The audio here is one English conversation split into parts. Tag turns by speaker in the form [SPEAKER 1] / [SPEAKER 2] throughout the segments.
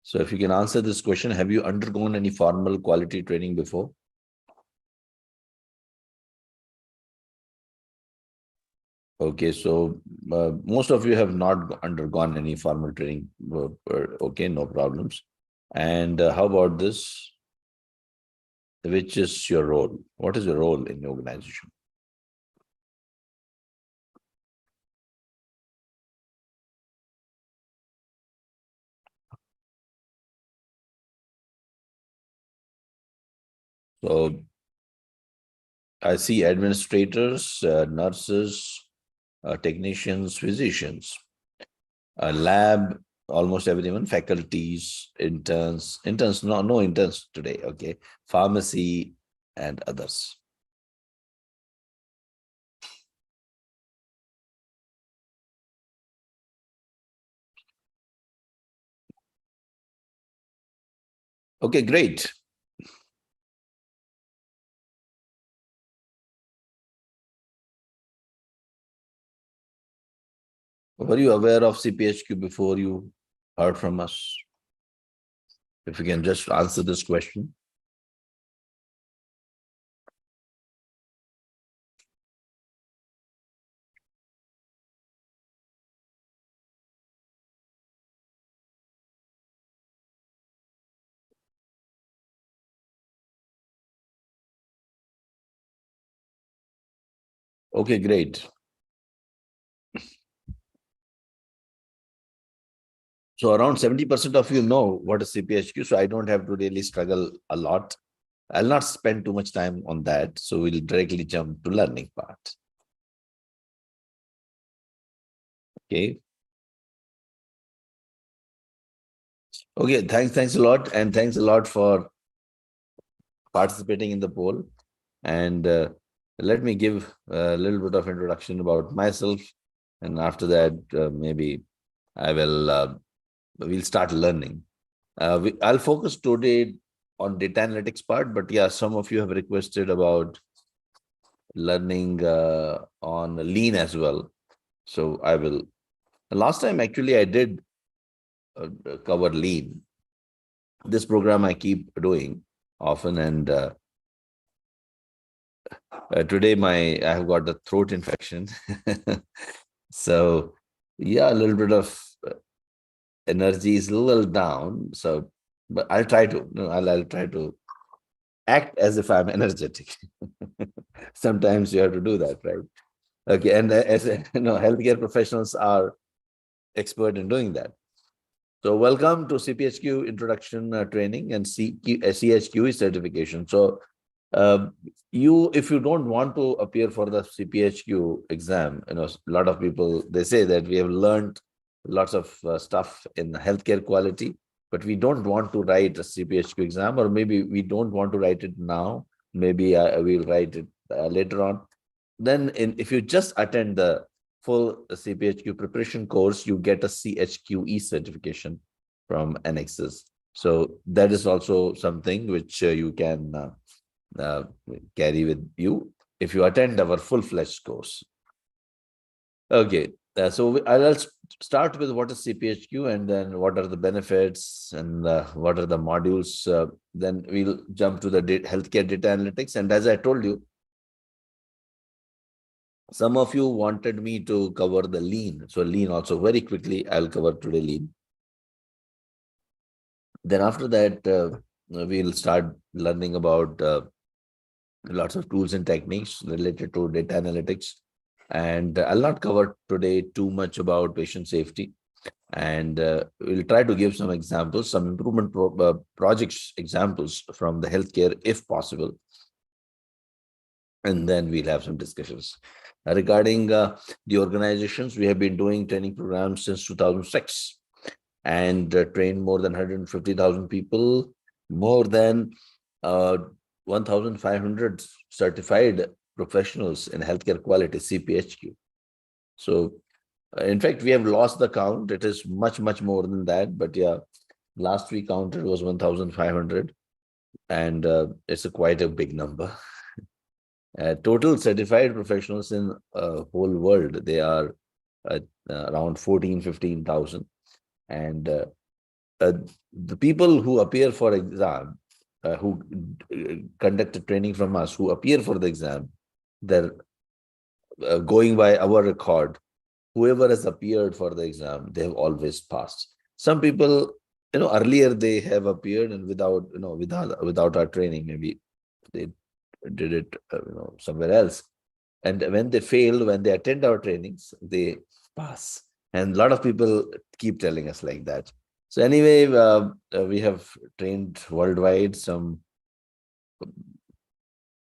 [SPEAKER 1] So if you can answer this question, have you undergone any formal quality training before? Okay, so most of you have not undergone any formal training. Okay, no problems. And how about this? Which is your role? What is your role in the organization? So I see administrators, nurses, technicians, physicians, lab, almost everyone, faculties, interns, no interns today, okay, pharmacy and others. Okay, great. Were you aware of CPHQ before you heard from us? If you can just answer this question. Okay, great. So around 70% of you know what is CPHQ, so I don't have to really struggle a lot. I'll not spend too much time on that, so we'll directly jump to learning part. Okay. Okay, thanks a lot, and thanks a lot for participating in the poll. And let me give a little bit of introduction about myself, and after that, maybe I will we'll start learning. I'll focus today on data analytics part, but yeah, some of you have requested about learning on lean as well. So I will. Last time, actually, I did cover lean. This program I keep doing often, and today I have got a throat infection. So yeah, a little bit of energy is a little down. So, but I'll try to. I'll try to act as if I'm energetic. Sometimes you have to do that, right? Okay, and as healthcare professionals are expert in doing that. So welcome to CPHQ introduction training and CHQE certification. So if you don't want to appear for the CPHQ exam, a lot of people, they say that we have learned lots of stuff in healthcare quality, but we don't want to write a CPHQ exam, or maybe we don't want to write it now. Maybe we'll write it later on. Then if you just attend the full CPHQ preparation course, you get a CHQE certification from Anexas. So that is also something which you can carry with you if you attend our full-fledged course. Okay, so I'll start with what is CPHQ, and then what are the benefits, and what are the modules. Then we'll jump to the healthcare data analytics. And as I told you, some of you wanted me to cover the lean. So lean also very quickly, I'll cover today lean. Then after that, we'll start learning about lots of tools and techniques related to data analytics. And I'll not cover today too much about patient safety. And we'll try to give some examples, some improvement projects examples from the healthcare if possible. And then we'll have some discussions. Regarding the organizations, we have been doing training programs since 2006 and trained more than 150,000 people, more than 1,500 certified professionals in healthcare quality, CPHQ. So, in fact, we have lost the count. It is much more than that. But yeah, last we counted was 1,500, and it's quite a big number. Total certified professionals in whole world, they are around 15,000. And the people who appear for exam, who conduct training from us, who appear for the exam, they're going by our record. Whoever has appeared for the exam, they have always passed. Some people, earlier they have appeared and without our training, maybe they did it, somewhere else. And when they fail, when they attend our trainings, they pass. And a lot of people keep telling us like that. So anyway, we have trained worldwide. Some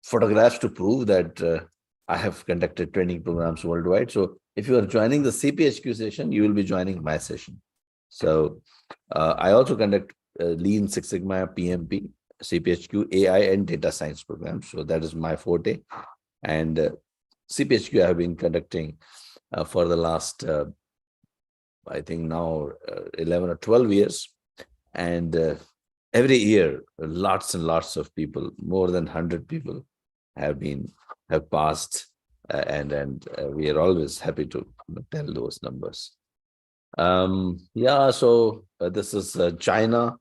[SPEAKER 1] photographs to prove that I have conducted training programs worldwide. So if you are joining the CPHQ session, you will be joining my session. So I also conduct Lean Six Sigma, PMP, CPHQ, AI, and data science programs. So that is my forte. And CPHQ I have been conducting for the last, I think now 11 or 12 years. And every year, lots and lots of people, more than 100 people have passed, and we are always happy to tell those numbers. Yeah, so this is China.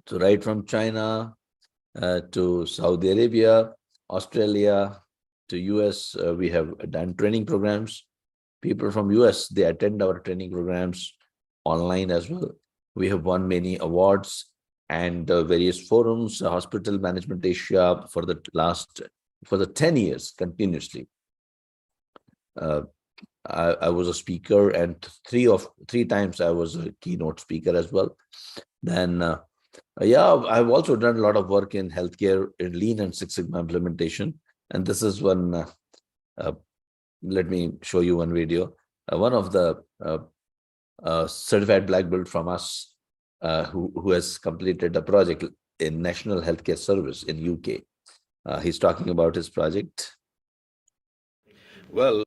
[SPEAKER 1] So right from China to Saudi Arabia, Australia, to US, we have done training programs. People from US, they attend our training programs online as well. We have won many awards and various forums, Hospital Management Asia for the 10 years continuously. I was a speaker, and three times I was a keynote speaker as well. Then yeah, I've also done a lot of work in healthcare in Lean and Six Sigma implementation. And this is one, let me show you one video. One of the certified black belt from us who has completed a project in National Healthcare Service in UK. He's talking about his project. Well,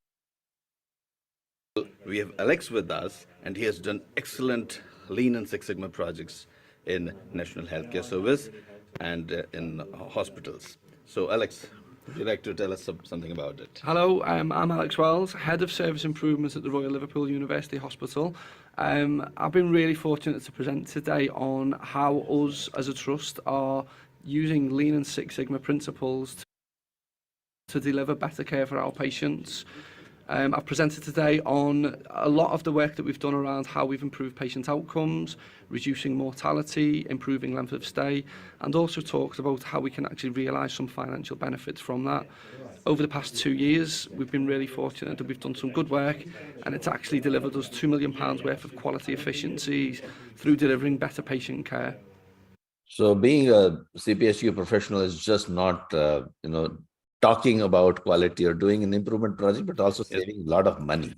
[SPEAKER 1] we have Alex with us, and he has done excellent Lean and Six Sigma projects in National Healthcare Service and in hospitals. So, Alex, would you like to tell us something about it?
[SPEAKER 2] Hello, I'm Alex Wells, Head of Service Improvements at the Royal Liverpool University Hospital. I've been really fortunate to present today on how us as a trust are using Lean and Six Sigma principles to deliver better care for our patients. I've presented today on a lot of the work that we've done around how we've improved patient outcomes, reducing mortality, improving length of stay, and also talked about how we can actually realise some financial benefits from that. Over the past 2 years, we've been really fortunate that we've done some good work, and it's actually delivered us £2 million worth of quality efficiencies through delivering better patient care. So being a CPHQ professional is just not, talking about quality or doing an improvement project, but also saving a lot of money.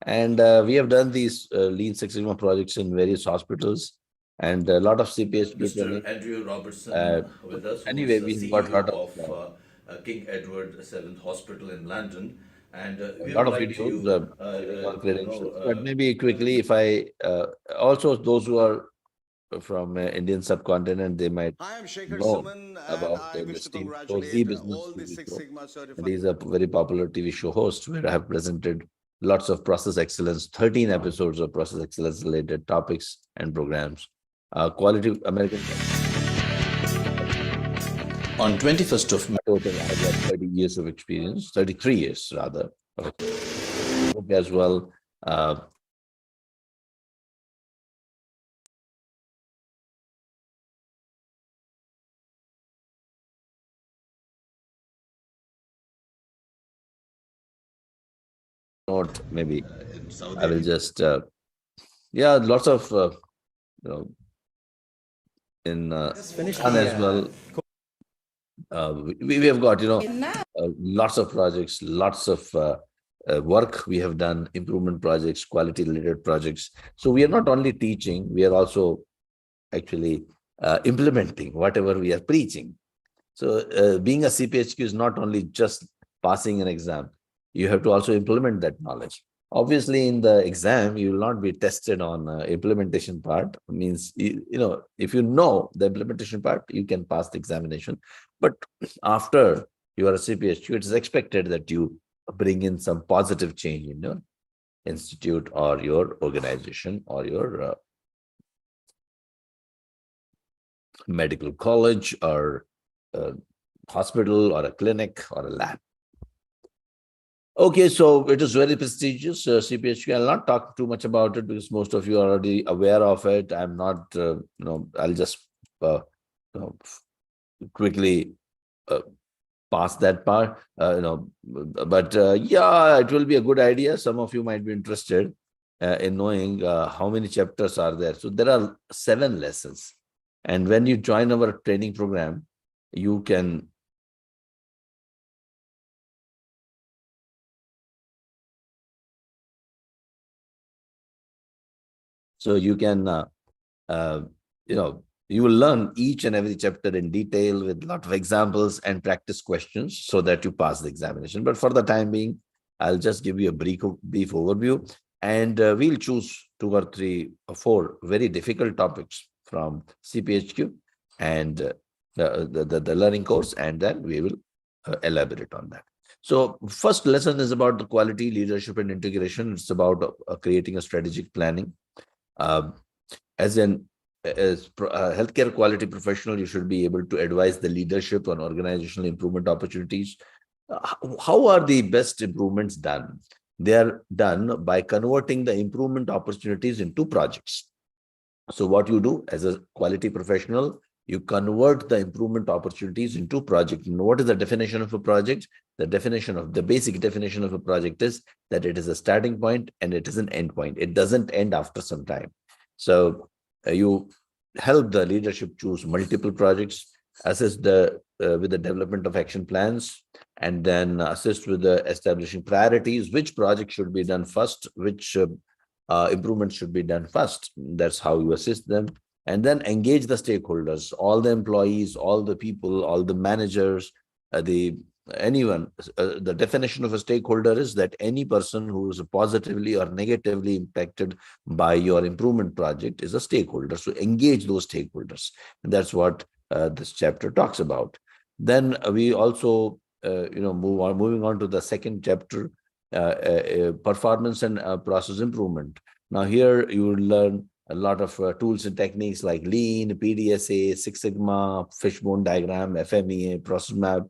[SPEAKER 2] And we have done these Lean Six Sigma projects in various hospitals and a lot of CPHQ
[SPEAKER 3] Mr.
[SPEAKER 1] training.
[SPEAKER 3] Andrew Robertson with us, who
[SPEAKER 1] Anyway,
[SPEAKER 3] is the
[SPEAKER 1] we've got a lot
[SPEAKER 3] CEO
[SPEAKER 1] of
[SPEAKER 3] of King Edward VII Hospital in London, and
[SPEAKER 1] a
[SPEAKER 3] we
[SPEAKER 1] lot
[SPEAKER 3] would
[SPEAKER 1] of
[SPEAKER 3] like
[SPEAKER 1] videos
[SPEAKER 3] to,
[SPEAKER 1] giving our credentials. But maybe quickly, if I also those who are from Indian subcontinent, they might know about this TV show, Z Business TV show. And he's a very popular TV show host where I have presented lots of process excellence, 13 episodes of process excellence related topics and programs. Quality American. On 21st of May, total, I have got 30 years of experience, 33 years rather, as well. Note, maybe I will just, yeah, lots of, in Sun as well. We have got, lots of projects, lots of work we have done, improvement projects, quality related projects. So we are not only teaching, we are also actually implementing whatever we are preaching. So being a CPHQ is not only just passing an exam, you have to also implement that knowledge. Obviously, in the exam, you will not be tested on implementation part. Means, if you know the implementation part, you can pass the examination. But after you are a CPHQ, it is expected that you bring in some positive change in your institute or your organization or your medical college or a hospital or a clinic or a lab. Okay, so it is very prestigious, CPHQ. I'll not talk too much about it because most of you are already aware of it. I'm not, I'll just uh, quickly uh, pass that part, but yeah, it will be a good idea. Some of you might be interested in knowing how many chapters are there. So there are 7 lessons. And when you join our training program, you can uh, you will learn each and every chapter in detail with a lot of examples and practice questions so that you pass the examination. But for the time being, I'll just give you a brief overview, and we'll choose 2 or 3 or 4 very difficult topics from CPHQ and the learning course, and then we will elaborate on that. So first lesson is about the quality, leadership, and integration. It's about creating a strategic planning. Uh, as an healthcare quality professional, you should be able to advise the leadership on organizational improvement opportunities. How are the best improvements done? They are done by converting the improvement opportunities into projects. So what you do as a quality professional, you convert the improvement opportunities into project. And what is the definition of a project? The basic definition of a project is that it is a starting point and it is an end point. It doesn't end after some time. So you help the leadership choose multiple projects, assist with the development of action plans, and then assist with the establishing priorities, which project should be done first, which improvements should be done first. That's how you assist them. And then engage the stakeholders, all the employees, all the people, all the managers, the anyone. The definition of a stakeholder is that any person who is positively or negatively impacted by your improvement project is a stakeholder. So engage those stakeholders. And that's what this chapter talks about. Then we also moving on to the second chapter, performance and process improvement. Now here you will learn a lot of tools and techniques like Lean, PDSA, Six Sigma, Fishbone diagram, FMEA, process map.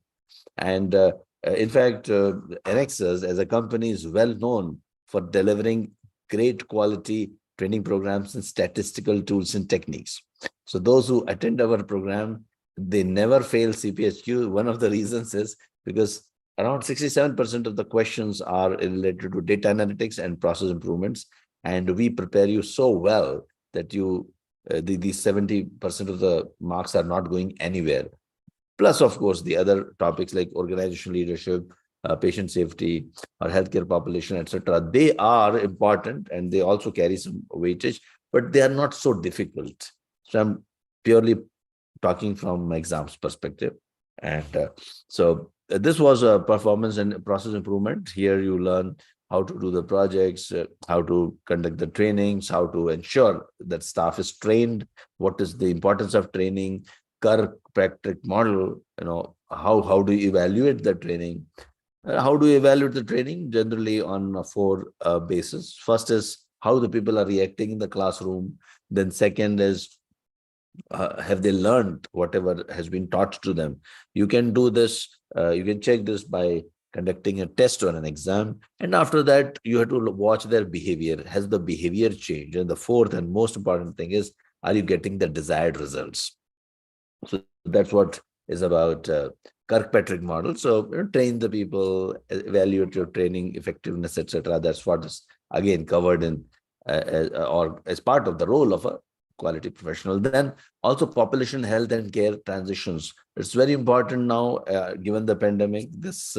[SPEAKER 1] And in fact, Anexas as a company is well known for delivering great quality training programs and statistical tools and techniques. So those who attend our program, they never fail CPHQ. One of the reasons is because around 67% of the questions are related to data analytics and process improvements. And we prepare you so well that these 70% of the marks are not going anywhere. Plus, of course, the other topics like organizational leadership, patient safety, or healthcare population, etc. They are important and they also carry some weightage, but they are not so difficult. So I'm purely talking from exams perspective. And this was a performance and process improvement. Here you learn how to do the projects, how to conduct the trainings, how to ensure that staff is trained, what is the importance of training, Kirkpatrick model, how do you evaluate the training? How do you evaluate the training? Generally on 4 bases. First is how the people are reacting in the classroom. Then second is have they learned whatever has been taught to them? You can do this, you can check this by conducting a test or an exam. And after that, you have to watch their behavior. Has the behavior changed? And the fourth and most important thing is, are you getting the desired results? So that's what is about Kirkpatrick model. So train the people, evaluate your training effectiveness, etc. That's what is again covered in or as part of the role of a quality professional. Then also population health and care transitions. It's very important now, given the pandemic. These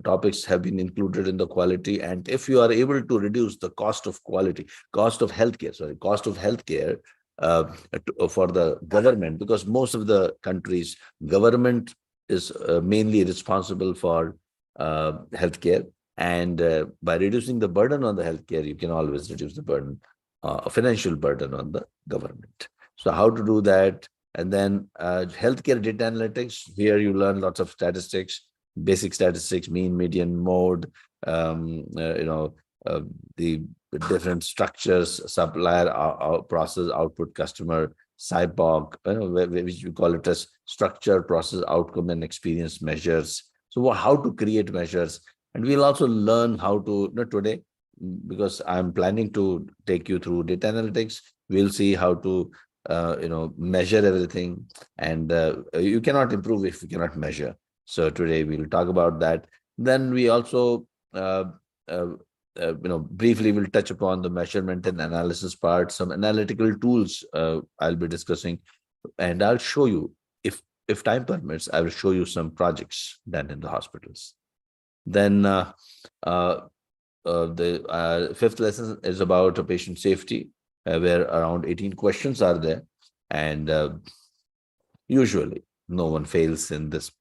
[SPEAKER 1] topics have been included in the quality, and if you are able to reduce the cost of healthcare for the government, because most of the countries, government is mainly responsible for healthcare, and by reducing the burden on the healthcare, you can always reduce the burden, financial burden on the government. So how to do that? And then healthcare data analytics. Here you learn lots of statistics, basic statistics, mean, median, mode, the different structures, supplier, process, output, customer, CPHQ, which we call it as structure, process, outcome, and experience measures. So how to create measures. And we'll also learn how to, today, because I'm planning to take you through data analytics, we'll see how to, measure everything. And you cannot improve if you cannot measure. So today we'll talk about that. Then we also, uh, briefly we'll touch upon the measurement and analysis part, some analytical tools I'll be discussing, and I'll show you, if time permits, I will show you some projects done in the hospitals. Then the fifth lesson is about patient safety, where around 18 questions are there, and usually no one fails in this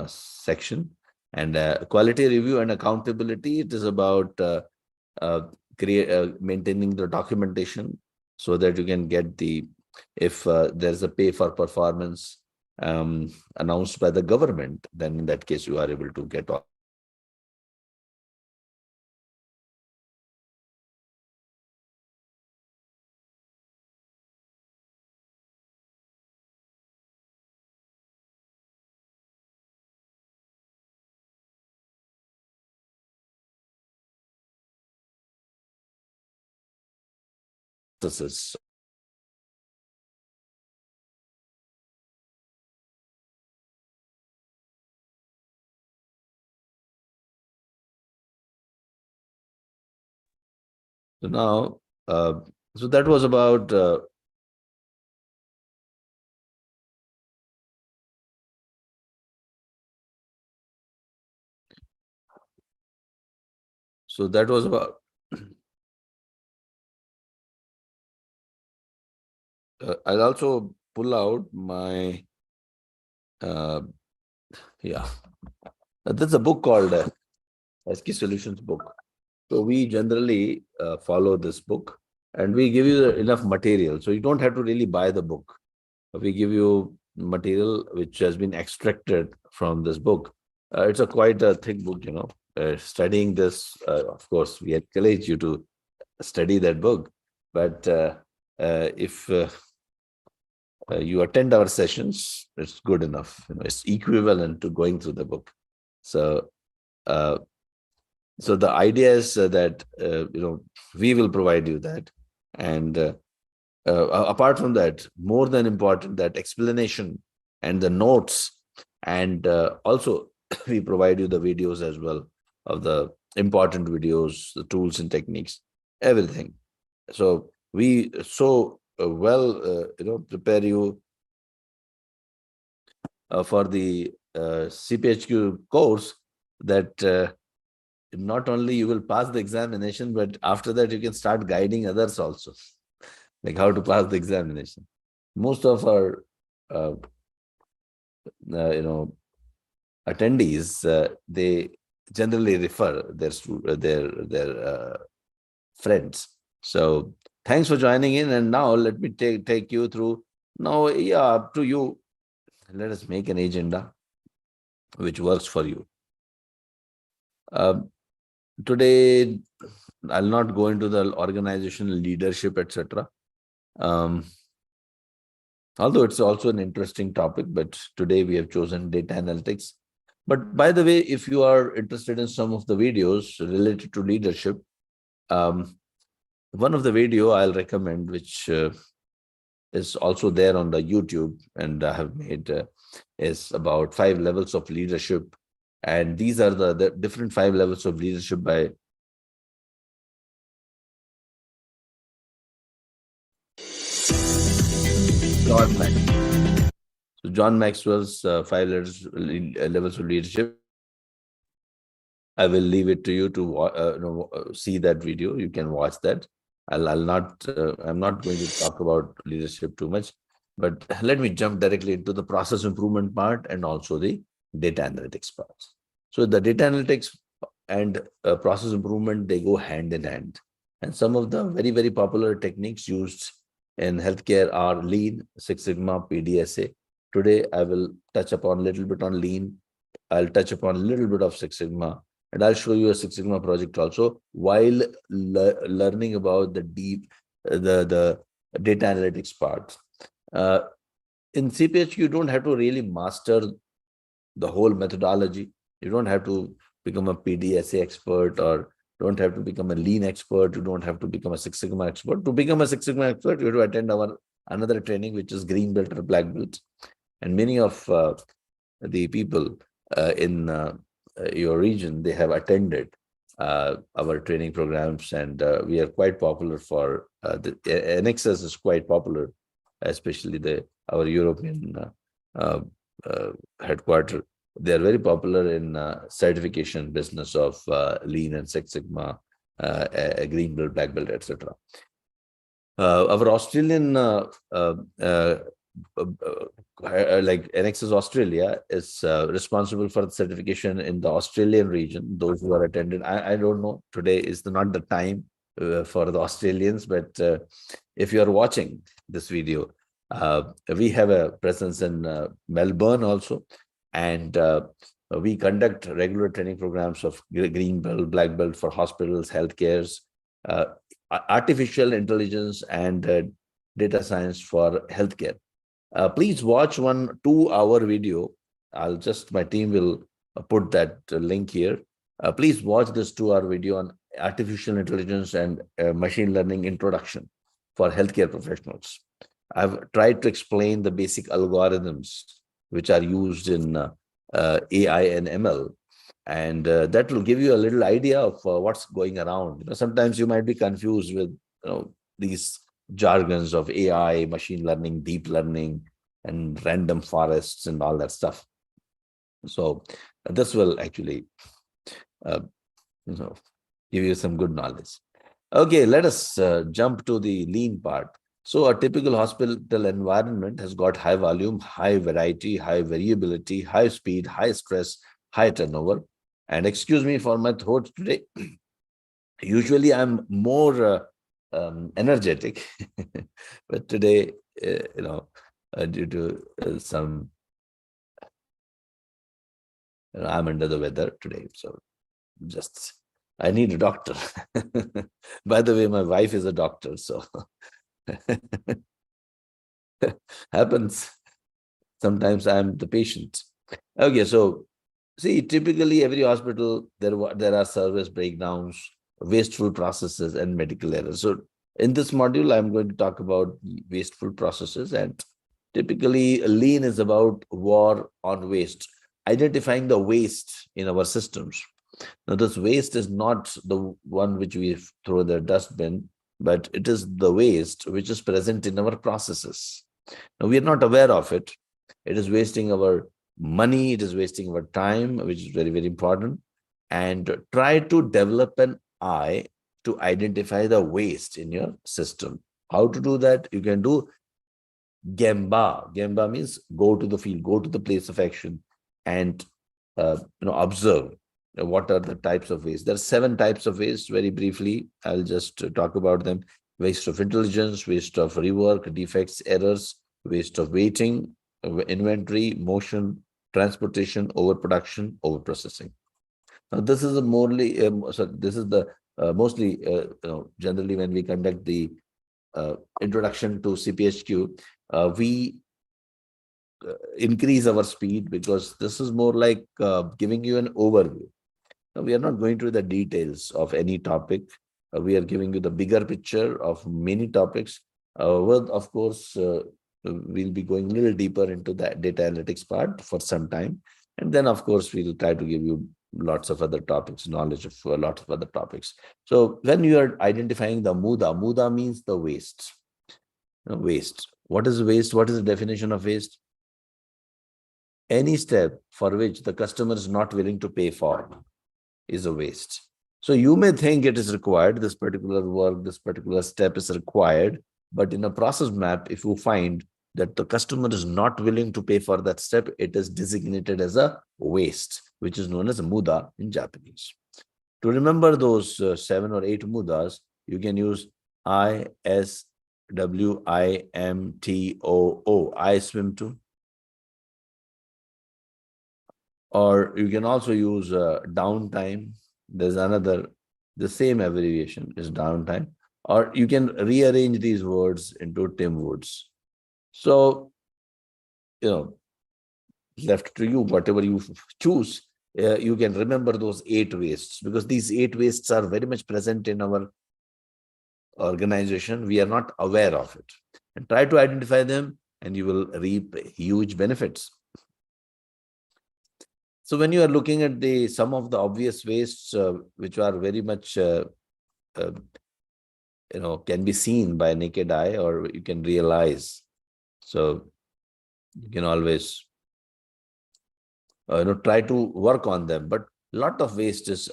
[SPEAKER 1] section. And quality review and accountability, it is about uh, maintaining the documentation so that you can get the, if there's a pay for performance announced by the government, then in that case you are able to get all. So now, so that was about so that was about I'll also pull out my yeah. There's a book called SK Solutions book. So we generally follow this book, and we give you enough material. So you don't have to really buy the book. We give you material which has been extracted from this book. It's a quite a thick book, studying this, of course, we encourage you to study that book. But if you attend our sessions, it's good enough. It's equivalent to going through the book. So, so the idea is that we will provide you that, and apart from that, more than important, that explanation and the notes, and also we provide you the videos as well, of the important videos, the tools and techniques, everything. So we prepare you for the CPHQ course, that not only you will pass the examination, but after that you can start guiding others also, like how to pass the examination. Most of our attendees, they generally refer their friends. So thanks for joining in, and now let me take you through. Now, yeah, up to you. Let us make an agenda which works for you. Today, I'll not go into the organizational leadership, etc. Although it's also an interesting topic, but today we have chosen data analytics. But by the way, if you are interested in some of the videos related to leadership, one of the video I'll recommend, which is also there on the YouTube, and I have made, is about 5 levels of leadership. And these are the different 5 levels of leadership by John Maxwell. So John Maxwell's 5 levels of leadership. I will leave it to you to see that video. You can watch that. I'll not. I'm not going to talk about leadership too much, but let me jump directly into the process improvement part and also the data analytics part. So the data analytics and process improvement, they go hand in hand. And some of the very, very popular techniques used in healthcare are Lean, Six Sigma, PDSA. Today, I will touch upon a little bit on Lean. I'll touch upon a little bit of Six Sigma, And I'll show you a Six Sigma project also while learning about the the data analytics part. In CPHQ, you don't have to really master the whole methodology. You don't have to become a PDSA expert or don't have to become a lean expert. You don't have to become a Six Sigma expert. To become a Six Sigma expert, you have to attend our another training, which is green belt or black belt. And many of the people in your region, they have attended our training programs, and we are quite popular for the Anexas is quite popular, especially the our European uh, uh, headquarter. They are very popular in certification business of Lean and Six Sigma, Green Belt, Black Belt, etc. Our Australian like Anexas Australia is responsible for the certification in the Australian region. Those who are attended, I don't know. Today is not the time for the Australians, but if you are watching this video, we have a presence in Melbourne also, and we conduct regular training programs of green belt, black belt for hospitals, healthcares, uh, artificial intelligence, and data science for healthcare. Please watch one 2-hour video. My team will put that link here. Please watch this 2-hour video on artificial intelligence and machine learning introduction for healthcare professionals. I've tried to explain the basic algorithms which are used in AI and ML, and that will give you a little idea of what's going around. Sometimes you might be confused with these jargons of AI, machine learning, deep learning, and random forests and all that stuff. So this will actually uh, give you some good knowledge. Okay, let us jump to the lean part. So a typical hospital environment has got high volume, high variety, high variability, high speed, high stress, high turnover. And excuse me for my throat today. Usually I'm more energetic, but today, due to some, I'm under the weather today. So just, I need a doctor. By the way, my wife is a doctor, so happens. Sometimes I'm the patient. Okay, so see, typically every hospital, there are service breakdowns, wasteful processes, and medical errors. So in this module, I'm going to talk about wasteful processes, and typically lean is about war on waste, identifying the waste in our systems. Now, this waste is not the one which we throw in the dustbin, but it is the waste which is present in our processes. Now, we are not aware of it. It is wasting our money, it is wasting our time, which is very, very important. And try to develop an eye to identify the waste in your system. How to do that? You can do Gemba. Gemba means go to the field, go to the place of action, and observe what are the types of waste. There are 7 types of waste. Very briefly, I'll just talk about them: waste of intelligence, waste of rework, defects, errors, waste of waiting, inventory, motion, transportation, overproduction, overprocessing. Now, this is a this is the mostly generally when we conduct the introduction to CPHQ, we increase our speed because this is more like giving you an overview. Now, we are not going through the details of any topic. We are giving you the bigger picture of many topics. Of course, we'll be going a little deeper into the data analytics part for some time. And then, of course, we'll try to give you lots of other topics, knowledge of lots of other topics. So when you are identifying the muda means the waste. Waste. What is waste? What is the definition of waste? Any step for which the customer is not willing to pay for is a waste. So you may think it is required, this particular work, this particular step is required, but in a process map, if you find that the customer is not willing to pay for that step, it is designated as a waste, which is known as a muda in Japanese. To remember those 7 or 8 mudas, you can use ISWIMTOO. I swim to. Or you can also use downtime. There's another, the same abbreviation is downtime. Or you can rearrange these words into Tim Woods. So, left to you, whatever you choose, you can remember those 8 wastes, because these 8 wastes are very much present in our organization. We are not aware of it. And try to identify them, and you will reap huge benefits. So when you are looking at some of the obvious wastes, which are very much, can be seen by naked eye, or you can realize. So you can always, try to work on them. But a lot of waste is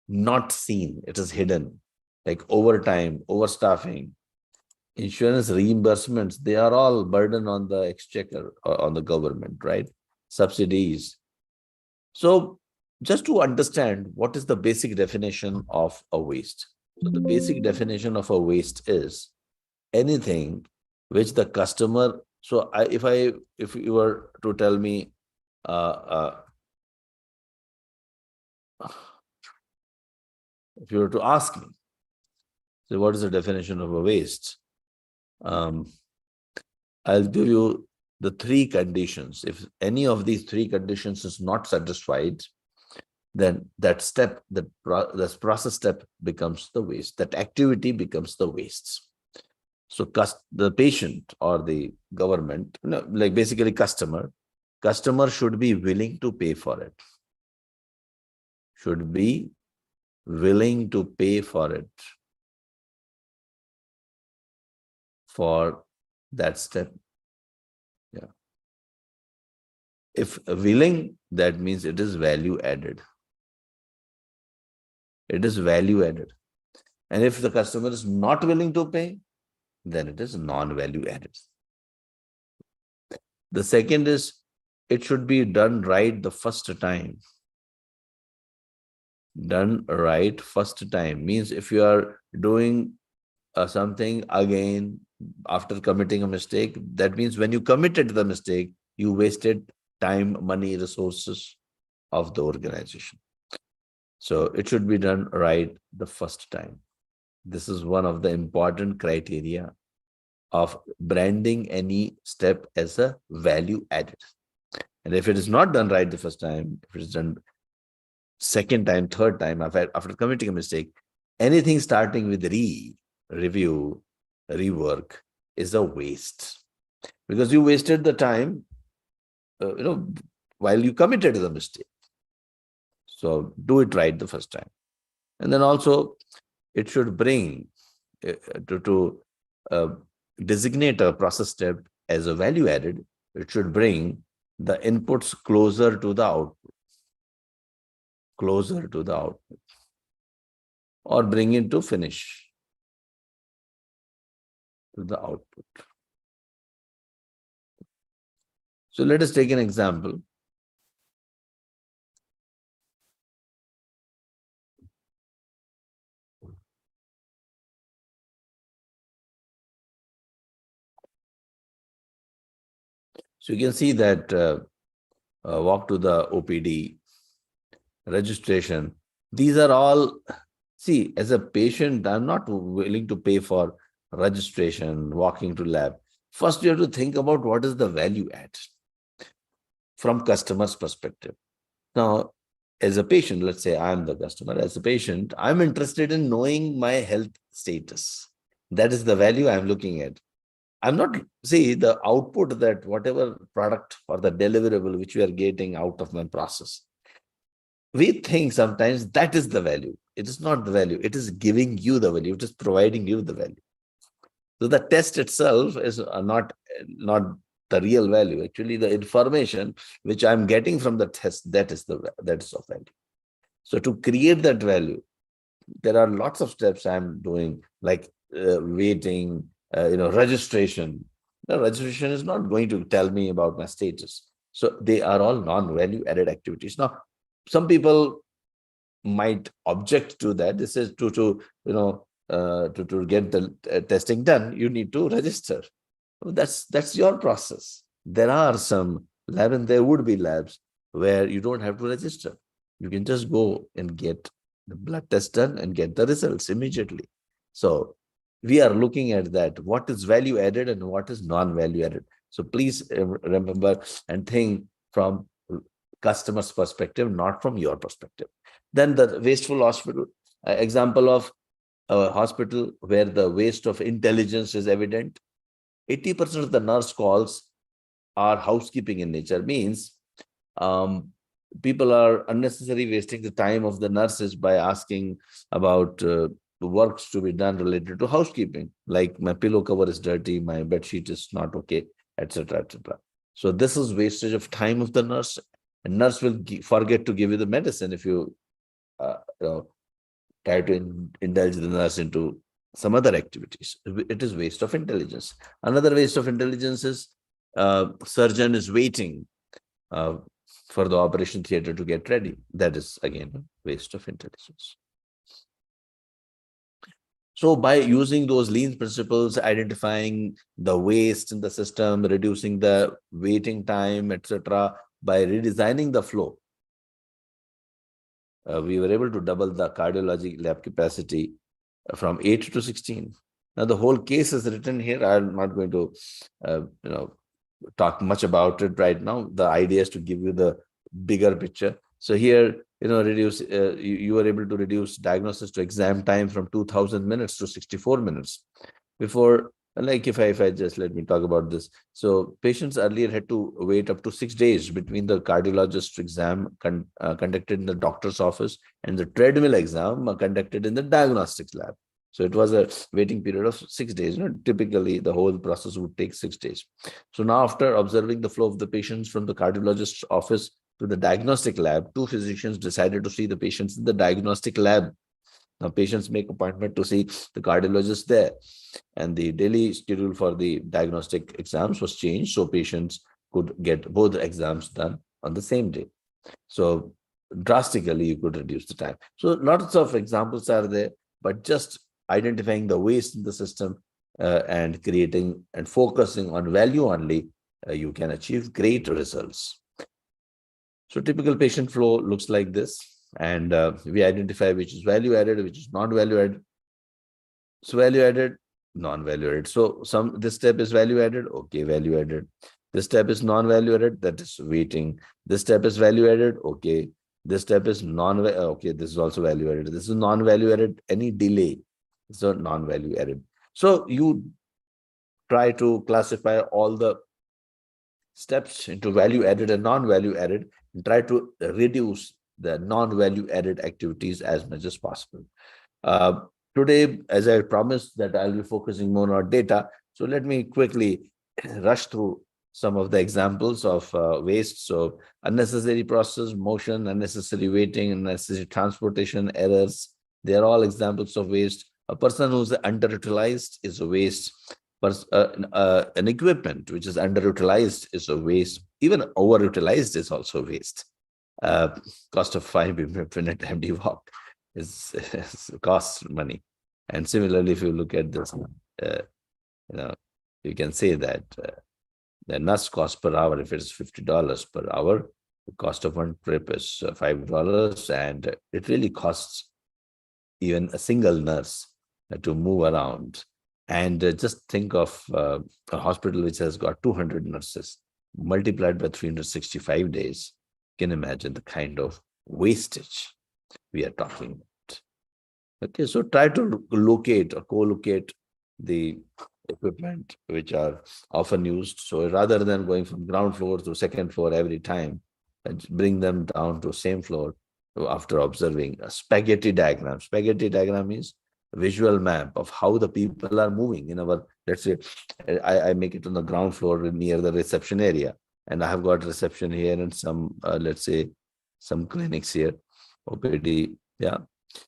[SPEAKER 1] not seen. It is hidden, like overtime, overstaffing, insurance reimbursements. They are all burden on the exchequer, on the government, right? Subsidies. So just to understand what is the basic definition of a waste. So the basic definition of a waste is anything which the customer. So if you were to tell me, if you were to ask me, so what is the definition of a waste? I'll give you the 3 conditions. If any of these 3 conditions is not satisfied, then that step, this process step becomes the waste. That activity becomes the waste. So the patient or the government, like basically customer should be willing to pay for it. Should be willing to pay for it, for that step. Yeah. If willing, that means it is value added. It is value added. And if the customer is not willing to pay, then it is non-value added. The second is, it should be done right the first time. Done right first time means if you are doing something again after committing a mistake, that means when you committed the mistake, you wasted time, money, resources of the organization. So it should be done right the first time. This is one of the important criteria of branding any step as a value added. And if it is not done right the first time, if it is done second time, third time, after committing a mistake, anything starting with review, rework is a waste, because you wasted the time, while you committed the mistake. So do it right the first time. And then also it should bring to designate a process step as a value added. It should bring the inputs closer to the output. Closer to the output, or bring it to finish to the output. So let us take an example. So you can see that walk to the OPD, registration. These are all, see, as a patient, I'm not willing to pay for registration, walking to lab. First, you have to think about what is the value add from customer's perspective. Now, as a patient, let's say I'm the customer, as a patient, I'm interested in knowing my health status. That is the value I'm looking at. I'm not, see, the output, that whatever product or the deliverable which we are getting out of my process, we think sometimes that is the value. It is not the value. It is giving you the value. It is providing you the value. So the test itself is not the real value. Actually, the information which I'm getting from the test, that is of value. So to create that value, there are lots of steps I'm doing, like waiting, registration. The registration is not going to tell me about my status. So they are all non-value added activities. Now, some people might object to that. This is to get the testing done, you need to register. That's your process. There are some labs, and there would be labs where you don't have to register. You can just go and get the blood test done and get the results immediately. So we are looking at that, what is value added and what is non-value added. So please remember and think from customer's perspective, not from your perspective. Then the wasteful hospital, example of a hospital where the waste of intelligence is evident. 80% of the nurse calls are housekeeping in nature, means people are unnecessarily wasting the time of the nurses by asking about works to be done related to housekeeping, like my pillow cover is dirty, my bed sheet is not okay, etc., etc. So this is wastage of time of the nurse, and nurse will forget to give you the medicine if you, you know, try to indulge the nurse into some other activities. It is waste of intelligence. Another waste of intelligence is surgeon is waiting uh, for the operation theater to get ready. That is again a waste of intelligence. So by using those lean principles, identifying the waste in the system, reducing the waiting time, etc., by redesigning the flow, we were able to double the cardiology lab capacity from 8 to 16. Now the whole case is written here. I'm not going to, talk much about it right now. The idea is to give you the bigger picture. So here, reduce. You were able to reduce diagnosis to exam time from 2,000 minutes to 64 minutes. Before, like if I just let me talk about this. So patients earlier had to wait up to 6 days between the cardiologist exam conducted in the doctor's office and the treadmill exam conducted in the diagnostics lab. So it was a waiting period of 6 days. Typically the whole process would take 6 days. So now, after observing the flow of the patients from the cardiologist's office to the diagnostic lab, two physicians decided to see the patients in the diagnostic lab. Now patients make appointment to see the cardiologist there, and the daily schedule for the diagnostic exams was changed so patients could get both exams done on the same day. So drastically you could reduce the time. So lots of examples are there, but just identifying the waste in the system and creating and focusing on value only, you can achieve great results. So typical patient flow looks like this, and we identify which is value added, which is not value added. So value added, non-value added. So this step is value added, okay, value added. This step is non-value added, that is waiting. This step is value added, okay. This step is okay, this is also value added. This is non-value added, any delay, so non-value added. So you try to classify all the steps into value added and non-value added, and try to reduce the non-value added activities as much as possible. Today, as I promised, that I'll be focusing more on data. So let me quickly rush through some of the examples of waste. So unnecessary process, motion, unnecessary waiting, unnecessary transportation errors. They are all examples of waste. A person who's underutilized is a waste. An equipment which is underutilized is a waste. Even overutilized is also waste. Cost of 5 minute MD walk is costs money. And similarly, if you look at this, you can say that the nurse cost per hour, if it's $50 per hour, the cost of one trip is $5, and it really costs even a single nurse to move around. And just think of a hospital which has got 200 nurses multiplied by 365 days. You can imagine the kind of wastage we are talking about. Okay, so try to locate or co-locate the equipment which are often used. So rather than going from ground floor to second floor every time, bring them down to same floor after observing a spaghetti diagram. Spaghetti diagram is a visual map of how the people are moving in our, let's say, I make it on the ground floor near the reception area, and I have got reception here and some, let's say, some clinics here, OPD, yeah.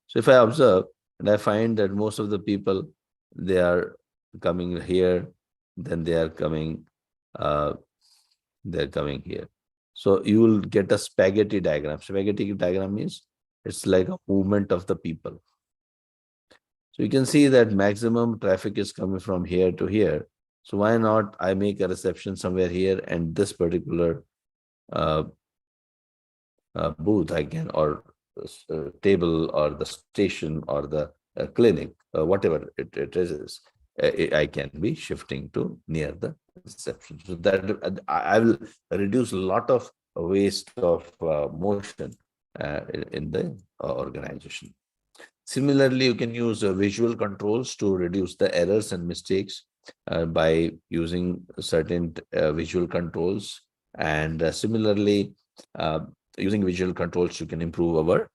[SPEAKER 1] So if I observe and I find that most of the people, they are coming here, then they are coming here. So you will get a spaghetti diagram. Spaghetti diagram means it's like a movement of the people. So you can see that maximum traffic is coming from here to here. So why not I make a reception somewhere here, and this particular booth, I can, or table, or the station, or the clinic, whatever it is, I can be shifting to near the reception. So that I will reduce a lot of waste of motion in the organization. Similarly, you can use visual controls to reduce the errors and mistakes by using certain visual controls. And similarly, uh, using visual controls, you can improve our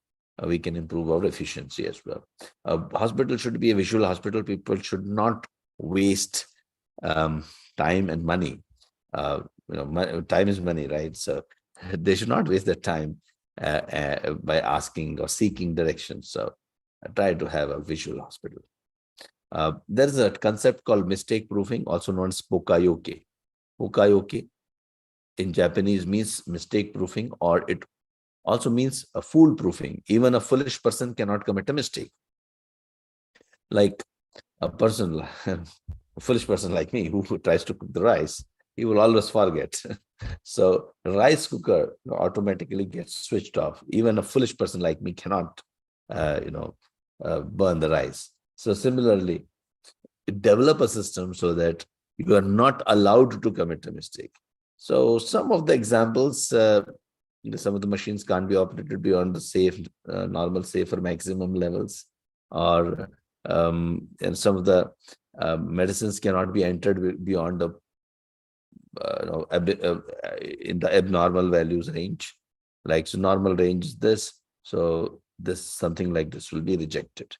[SPEAKER 1] we can improve our efficiency as well. Hospital should be a visual hospital. People should not waste um, time and money. Time is money, right? So they should not waste their time by asking or seeking directions. So I try to have a visual hospital. There's a concept called mistake proofing, also known as pokayoke. Pokayoke in Japanese means mistake proofing, or it also means a fool proofing. Even a foolish person cannot commit a mistake. Like a person, a foolish person like me who tries to cook the rice, he will always forget. So rice cooker automatically gets switched off. Even a foolish person like me cannot, burn the rice. So similarly, develop a system so that you are not allowed to commit a mistake. So some of the examples, some of the machines can't be operated beyond the safe, normal, safe or maximum levels, or and some of the medicines cannot be entered beyond the in the abnormal values range. Like, so normal range is this, so this something like this will be rejected.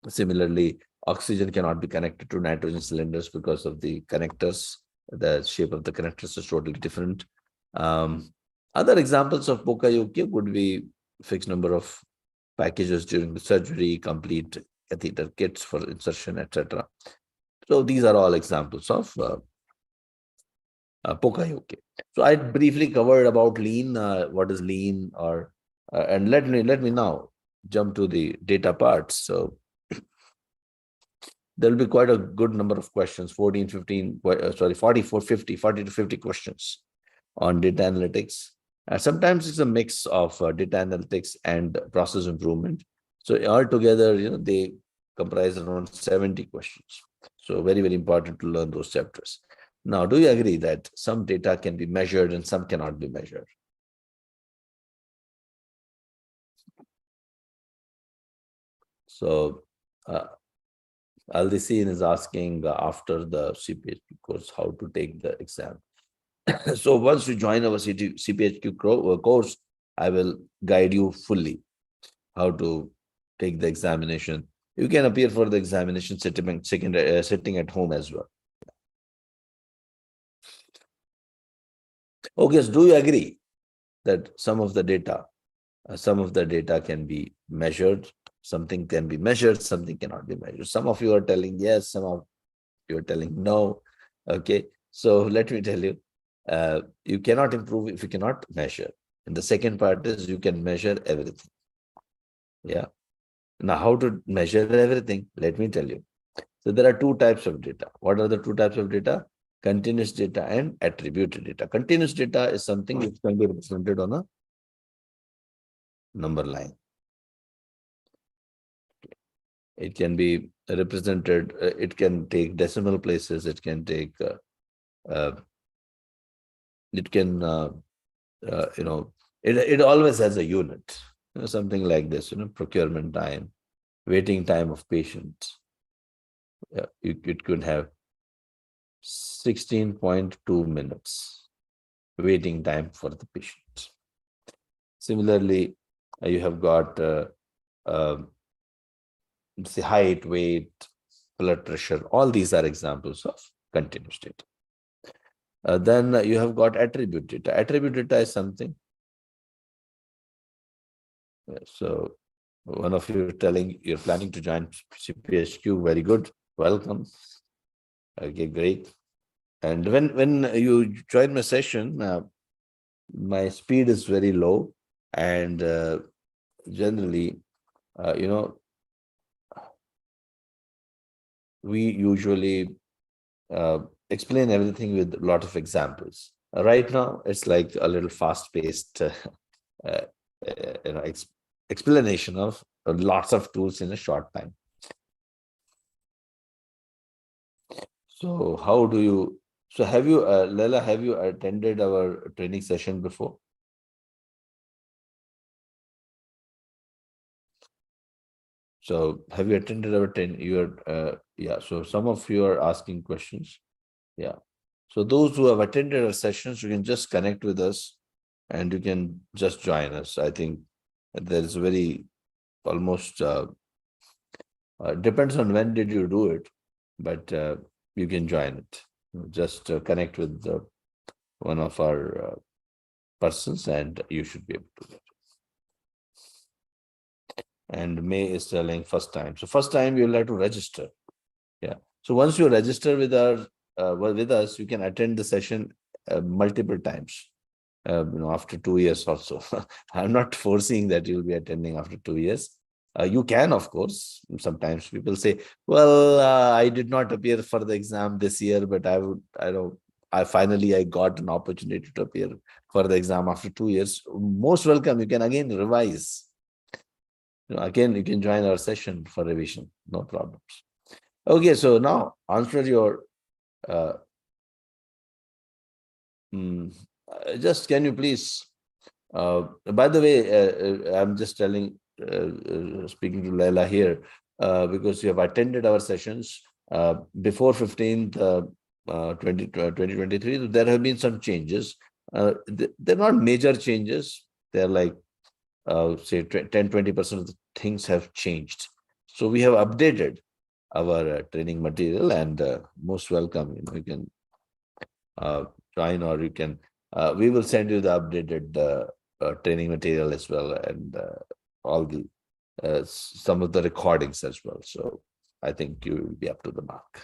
[SPEAKER 1] Similarly, oxygen cannot be connected to nitrogen cylinders because of the connectors. The shape of the connectors is totally different. Other examples of pokayoke would be fixed number of packages during the surgery, complete catheter kits for insertion, etc. So these are all examples of pokayoke. So I briefly covered about lean, what is lean, or and let me now jump to the data part. So there will be quite a good number of questions, 14, 15, 44, 50, 40 to 50 questions on data analytics. Sometimes it's a mix of data analytics and process improvement. So altogether, they comprise around 70 questions. So very, very important to learn those chapters. Now, do you agree that some data can be measured and some cannot be measured? So Aldisin is asking after the CPHQ course how to take the exam. So once you join our CPHQ course, I will guide you fully how to take the examination. You can appear for the examination sitting at home as well. Okay, so do you agree that some of the data can be measured, something can be measured, something cannot be measured? Some of you are telling yes, some of you are telling no. Okay, so let me tell you, you cannot improve if you cannot measure. And the second part is you can measure everything. Yeah. Now, how to measure everything? Let me tell you. So there are two types of data. What are the two types of data? Continuous data and attributed data. Continuous data is something which can be represented on a number line. It can be represented, it can take decimal places, it can take, it can, it always has a unit, something like this, procurement time, waiting time of patients. It could have 16.2 minutes waiting time for the patient. Similarly, you have got say height, weight, blood pressure. All these are examples of continuous data. Then you have got attribute data. Attribute data is something. So one of you telling you're planning to join CPHQ. Very good. Welcome. Okay, great. And when you join my session, my speed is very low, and generally, we usually explain everything with a lot of examples. Right now, it's like a little fast-paced uh, explanation of lots of tools in a short time. So how do you, so have you, Leila, have you attended our training session before? So have you attended our training? Yeah, so some of you are asking questions. Yeah. So those who have attended our sessions, you can just connect with us and you can just join us. I think there is a very almost depends on when did you do it, but you can join it. Just connect with one of our persons and you should be able to get it. And May is telling first time. So first time you'll have to register. Yeah. So once you register with with us, you can attend the session multiple times. After 2 years or so. I'm not foreseeing that you'll be attending after 2 years. You can, of course. Sometimes people say, well, I did not appear for the exam this year, but I finally I got an opportunity to appear for the exam after 2 years. Most welcome. You can again revise. Again, you can join our session for revision. No problems. Okay, so now answer your uh, mm, just can you please by the way, I'm just speaking to Leila here, because you have attended our sessions before 15th, 2023. There have been some changes. They're not major changes. They're like, say, 10-20% of the things have changed. So we have updated our training material and most welcome. You can uh, join or you can we will send you the updated training material as well and all the some of the recordings as well. So I think you will be up to the mark.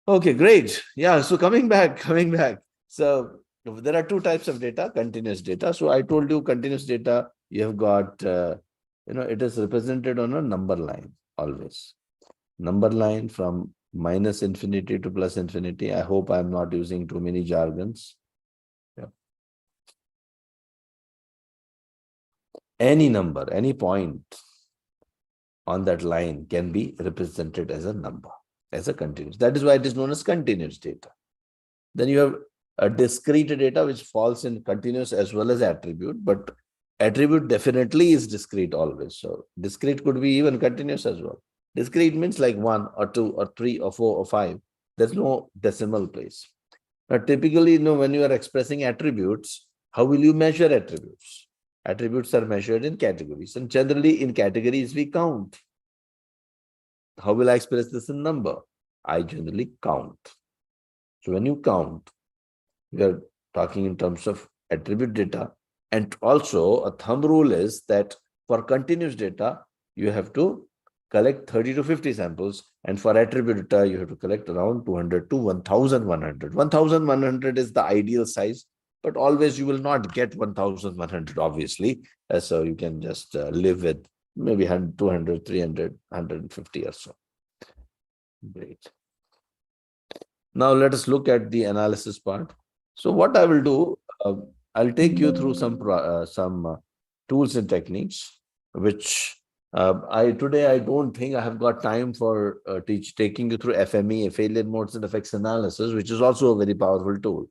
[SPEAKER 1] Okay, great. Yeah, so coming back. So there are two types of data: continuous data. So I told you continuous data, you have got it is represented on a number line always. Number line from minus infinity to plus infinity. I hope I'm not using too many jargons. Yeah. Any number, any point on that line can be represented as a number, as a continuous. That is why it is known as continuous data. Then you have a discrete data which falls in continuous as well as attribute, but attribute definitely is discrete always. So discrete could be even continuous as well. Discrete means like 1 or 2 or 3 or 4 or 5. There's no decimal place. Now, typically, when you are expressing attributes, how will you measure attributes? Attributes are measured in categories, and generally in categories we count. How will I express this in number? I generally count. So when you count, we are talking in terms of attribute data. And also a thumb rule is that for continuous data, you have to collect 30 to 50 samples. And for attribute data, you have to collect around 200 to 1,100. 1,100 is the ideal size, but always you will not get 1,100, obviously. So you can just live with maybe 100, 200, 300, 150 or so. Great. Now let us look at the analysis part. So what I will do, I'll take you through some tools and techniques, which today I don't think I have got time for taking you through FME, failure modes and effects analysis, which is also a very powerful tool.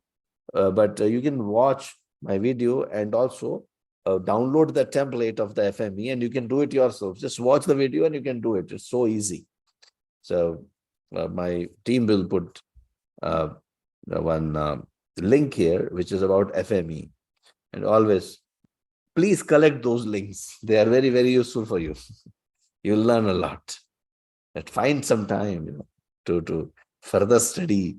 [SPEAKER 1] But you can watch my video and also download the template of the FME and you can do it yourself. Just watch the video and you can do it. It's so easy. So my team will put one link here, which is about FME. And always, please collect those links. They are very, very useful for you. You'll learn a lot. But find some time to further study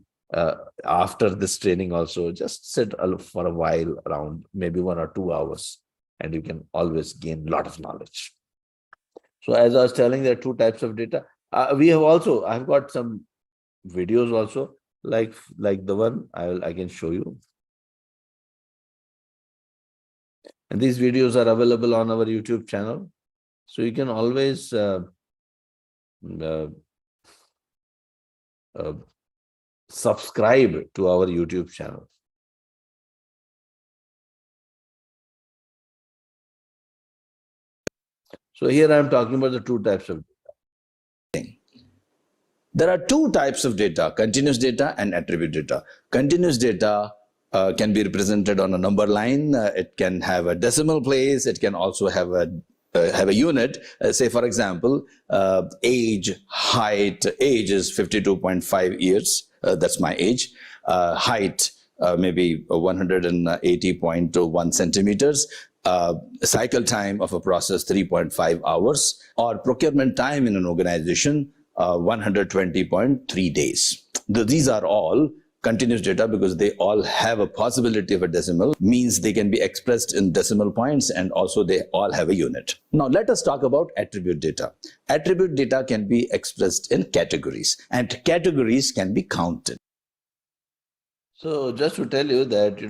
[SPEAKER 1] after this training also. Just sit for a while, around maybe 1 or 2 hours, and you can always gain a lot of knowledge. So as I was telling, there are two types of data. I've got some videos also, like the one I can show you. And these videos are available on our YouTube channel. So you can always uh, subscribe to our YouTube channel. So here I am talking about the two types of data.
[SPEAKER 4] There are two types of data, continuous data and attribute data. Continuous data can be represented on a number line. It can have a decimal place. It can also have a unit. Say, for example, age, height. Age is 52.5 years. That's my age. Height, maybe 180.1 centimeters. Cycle time of a process 3.5 hours, or procurement time in an organization 120.3 days. These are all continuous data because they all have a possibility of a decimal, means they can be expressed in decimal points, and also they all have a unit. Now let us talk about attribute data. Attribute data can be expressed in categories, and categories can be counted.
[SPEAKER 1] So just to tell you that,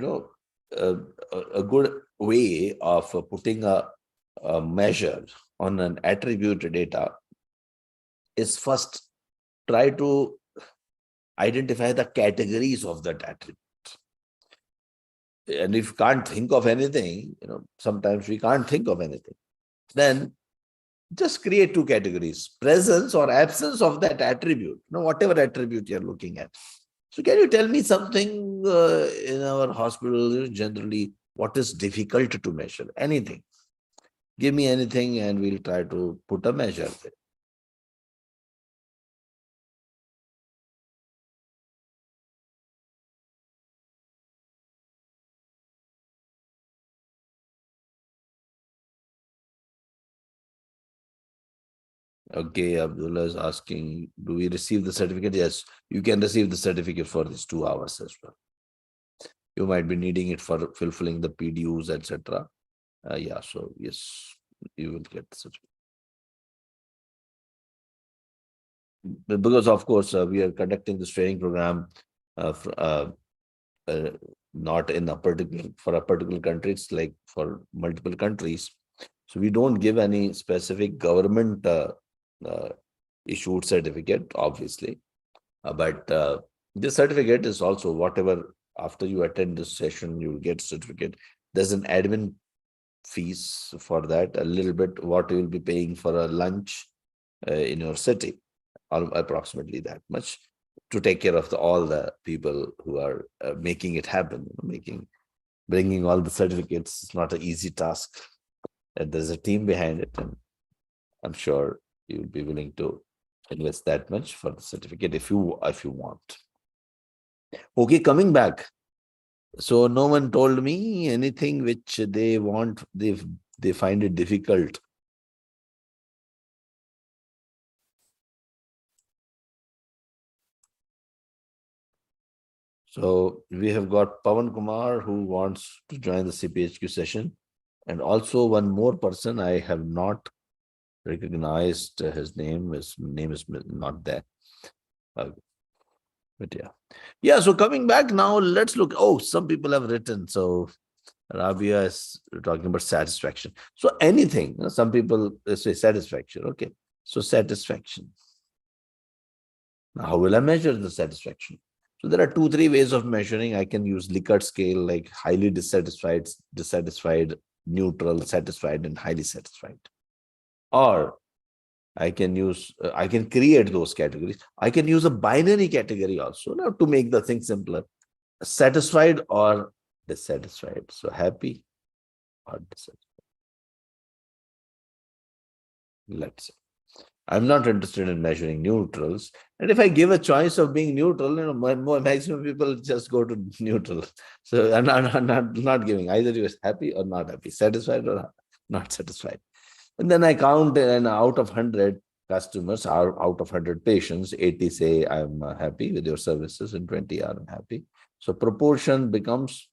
[SPEAKER 1] a good way of putting a measure on an attribute data is first try to identify the categories of that attribute. And if you can't think of anything, sometimes we can't think of anything, then just create two categories: presence or absence of that attribute, whatever attribute you're looking at. So can you tell me something in our hospital, generally, what is difficult to measure? Anything. Give me anything and we'll try to put a measure there. Okay, Abdullah is asking, do we receive the certificate? Yes, you can receive the certificate for these 2 hours as well. You might be needing it for fulfilling the PDUs, etc. Yeah, so yes, you will get the certificate. Because of course, we are conducting this training program not in a particular country, it's like for multiple countries. So we don't give any specific government issued certificate, obviously. But this certificate is also whatever, after you attend this session, you will get certificate. There's an admin fees for that, a little bit what you will be paying for a lunch in your city, approximately that much, to take care of all the people who are making it happen, bringing all the certificates. It's not an easy task. And there's a team behind it, and I'm sure you will be willing to invest that much for the certificate if you want. Okay, coming back. So no one told me anything which they want, they find it difficult. So we have got Pawan Kumar who wants to join the CPHQ session, and also one more person I have not recognized his name. His name is not there. But yeah. So coming back now, let's look. Oh, some people have written. So Rabia is talking about satisfaction. So anything. Some people say satisfaction. Okay. So satisfaction. Now, how will I measure the satisfaction? So there are 2-3 ways of measuring. I can use Likert scale, like highly dissatisfied, neutral, satisfied, and highly satisfied. Or I can create those categories. I can use a binary category also now to make the thing simpler. Satisfied or dissatisfied. So happy or dissatisfied. Let's say. I'm not interested in measuring neutrals. And if I give a choice of being neutral, maximum people just go to neutral. So I'm not giving. Either you're happy or not happy, satisfied or not satisfied. And then I count, and out of 100 customers, or out of 100 patients, 80 say I'm happy with your services and 20 are unhappy. So proportion becomes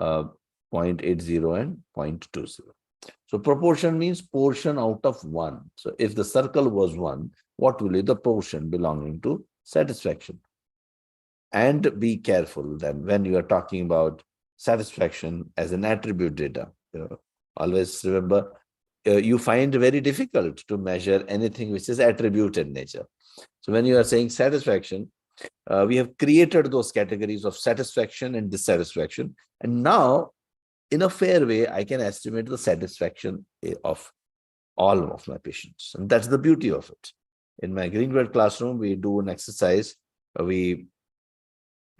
[SPEAKER 1] 0.80 and 0.20. So proportion means portion out of 1. So if the circle was 1, what will be the portion belonging to satisfaction? And be careful then when you are talking about satisfaction as an attribute data. Always remember, you find it very difficult to measure anything which is attribute in nature. So when you are saying satisfaction, We have created those categories of satisfaction and dissatisfaction. And now, in a fair way, I can estimate the satisfaction of all of my patients. And that's the beauty of it. In my Greenbelt classroom, we do an exercise. We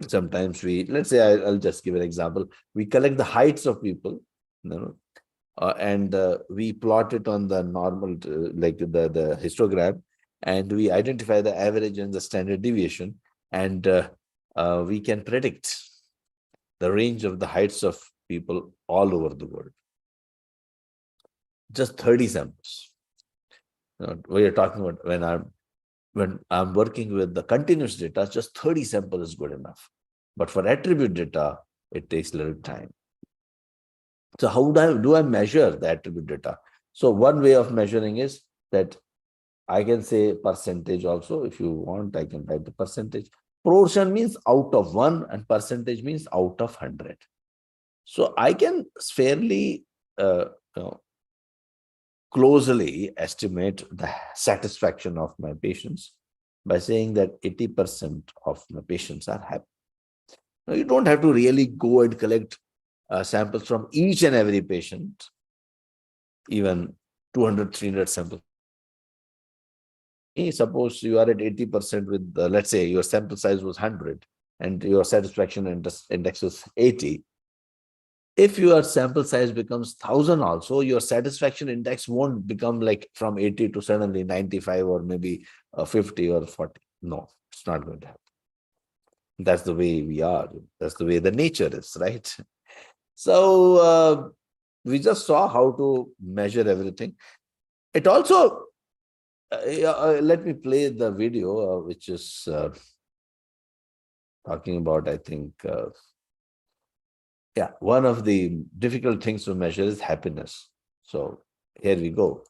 [SPEAKER 1] sometimes let's say I'll just give an example. We collect the heights of people, and we plot it on the normal, like the histogram, and we identify the average and the standard deviation, and we can predict the range of the heights of people all over the world. Just 30 samples. We are talking about when I'm working with the continuous data, just 30 samples is good enough. But for attribute data, it takes a little time. So how do I measure the attribute data? So one way of measuring is that I can say percentage also. If you want, I can write the percentage. Proportion means out of 1 and percentage means out of 100. So I can fairly closely estimate the satisfaction of my patients by saying that 80% of my patients are happy. Now, you don't have to really go and collect samples from each and every patient, even 200, 300 samples. Suppose you are at 80% with, let's say your sample size was 100 and your satisfaction index was 80. If your sample size becomes 1,000 also, your satisfaction index won't become like from 80 to suddenly 95 or maybe 50 or 40. No, it's not going to happen. That's the way we are. That's the way the nature is, right? So we just saw how to measure everything. It also, let me play the video, which is talking about, I think, yeah, one of the difficult things to measure is happiness. So here we go.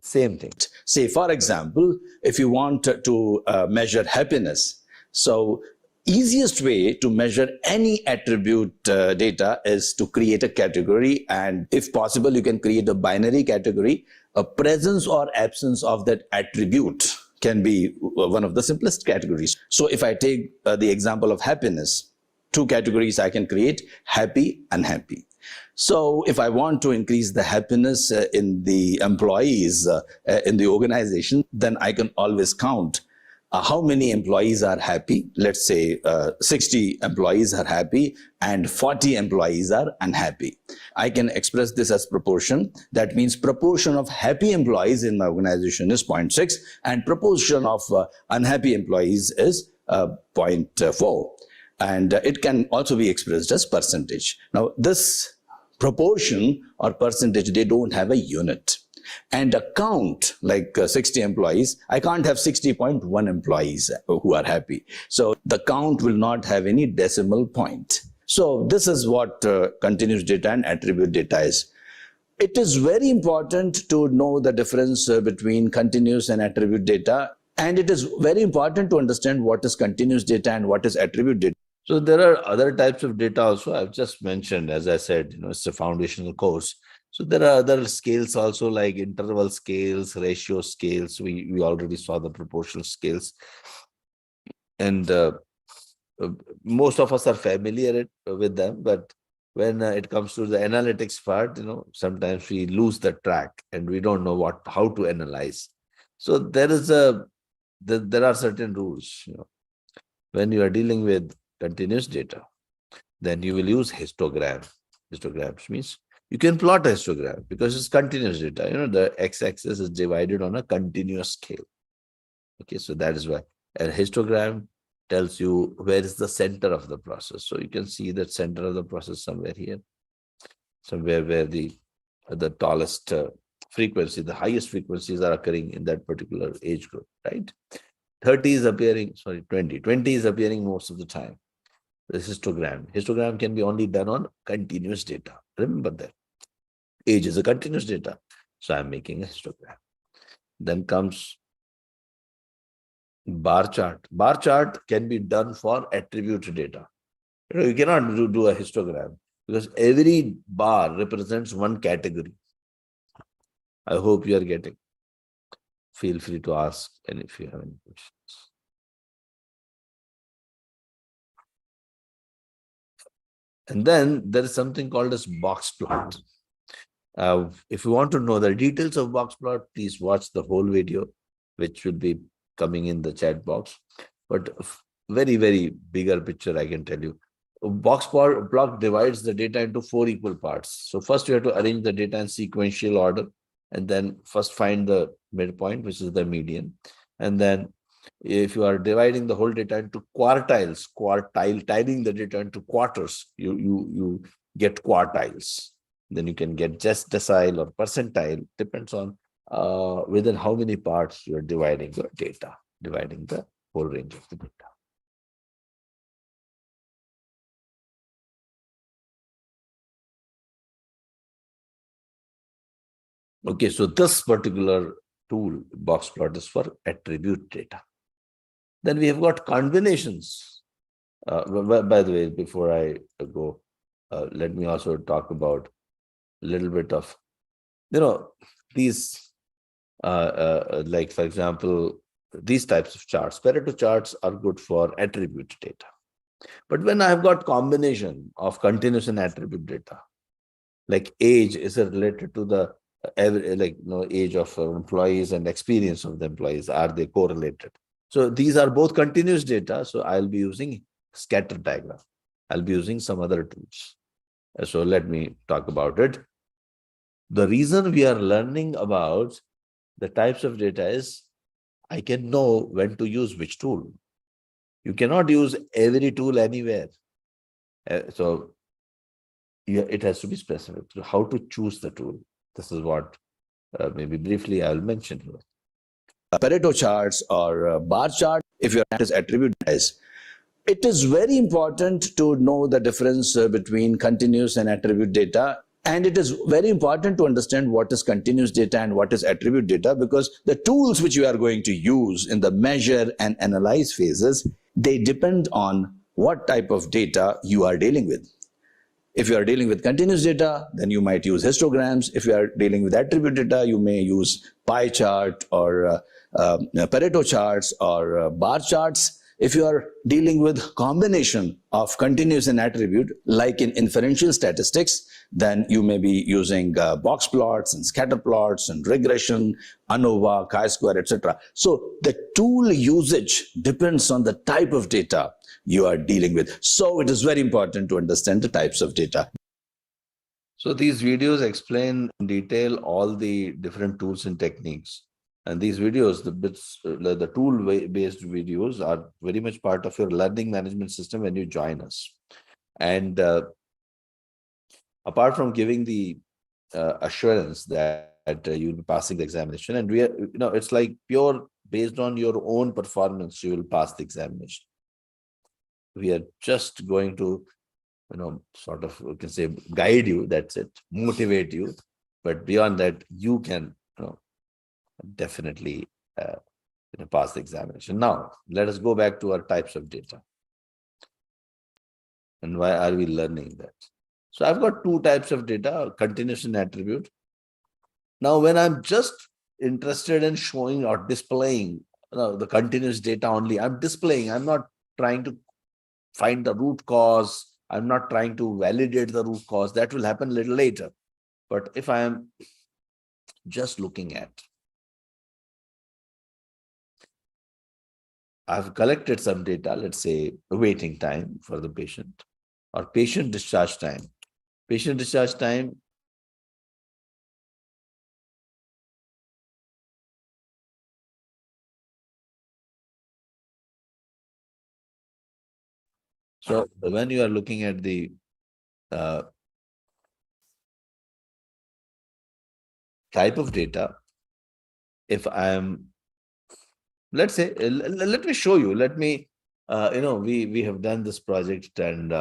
[SPEAKER 1] Same thing.
[SPEAKER 4] Say, for example, if you want to measure happiness, so easiest way to measure any attribute data is to create a category, and if possible, you can create a binary category. A presence or absence of that attribute can be one of the simplest categories. So if I take the example of happiness, two categories I can create: happy, unhappy. So if I want to increase the happiness in the employees in the organization, then I can always count how many employees are happy. Let's say 60 employees are happy and 40 employees are unhappy. I can express this as proportion. That means proportion of happy employees in my organization is 0.6 and proportion of unhappy employees is 0.4. And it can also be expressed as percentage. Now, this proportion or percentage, they don't have a unit. And a count, like 60 employees, I can't have 60.1 employees who are happy. So the count will not have any decimal point. So this is what continuous data and attribute data is. It is very important to know the difference between continuous and attribute data. And it is very important to understand what is continuous data and what is attribute data.
[SPEAKER 1] So there are other types of data also. I've just mentioned, as I said, it's a foundational course. So there are other scales also, like interval scales, ratio scales. We already saw the proportional scales. And most of us are familiar with them, but when it comes to the analytics part, sometimes we lose the track and we don't know how to analyze. So there are certain rules. When you are dealing with continuous data, then you will use histogram. Histograms means you can plot a histogram because it's continuous data. The x-axis is divided on a continuous scale. Okay, so that is why. And histogram tells you where is the center of the process. So you can see that center of the process somewhere here, somewhere where the tallest frequency, the highest frequencies are occurring in that particular age group, right? 30 is appearing, 20 is appearing most of the time. This histogram. Histogram can be only done on continuous data. Remember that. Age is a continuous data. So I'm making a histogram. Then comes bar chart. Bar chart can be done for attribute data. You cannot do a histogram because every bar represents one category. I hope you are getting. Feel free to ask and if you have any questions. And then there is something called as box plot. If you want to know the details of box plot, please watch the whole video, which will be coming in the chat box. But very, very bigger picture, I can tell you. Box plot divides the data into 4 equal parts. So first you have to arrange the data in sequential order, and then first find the midpoint, which is the median. And then if you are dividing the whole data into quartiles, tiling the data into quarters, you get quartiles. Then you can get just decile or percentile, depends on within how many parts you are dividing your data, dividing the whole range of the data. Okay, so this particular tool, box plot, is for attribute data. Then we have got combinations. By the way, before I go, let me also talk about a little bit of, these, like for example, these types of charts. Pareto charts are good for attribute data. But when I've got combination of continuous and attribute data, like age is related to the age of employees and experience of the employees, are they correlated? So these are both continuous data. So I'll be using scatter diagram. I'll be using some other tools. So let me talk about it. The reason we are learning about the types of data is I can know when to use which tool. You cannot use every tool anywhere. So yeah, it has to be specific. So how to choose the tool. This is what maybe briefly I'll mention here.
[SPEAKER 4] Pareto charts or bar chart, if your is attribute is, it is very important to know the difference between continuous and attribute data. And it is very important to understand what is continuous data and what is attribute data, because the tools which you are going to use in the measure and analyze phases, they depend on what type of data you are dealing with. If you are dealing with continuous data, then you might use histograms. If you are dealing with attribute data, you may use pie chart or Pareto charts or bar charts. If you are dealing with combination of continuous and attribute, like in inferential statistics, then you may be using box plots and scatter plots and regression, ANOVA, chi-square, etc. So the tool usage depends on the type of data you are dealing with. So it is very important to understand the types of data.
[SPEAKER 1] So these videos explain in detail all the different tools and techniques. And these videos, the tool-based videos are very much part of your learning management system when you join us. And apart from giving the assurance that you'll be passing the examination, and we are, it's like pure based on your own performance, you will pass the examination. We are just going to, sort of, we can say, guide you, that's it, motivate you. But beyond that, you can, definitely pass the examination. Now, let us go back to our types of data. And why are we learning that? So I've got 2 types of data, continuous and attribute. Now, when I'm just interested in showing or displaying the continuous data only, I'm displaying, I'm not trying to find the root cause. I'm not trying to validate the root cause. That will happen a little later. But if I am just looking at, I've collected some data, let's say waiting time for the patient or patient discharge time. Patient discharge time, so when you are looking at the type of data, if I'm, let's say, let me show you, let me, we have done this project, and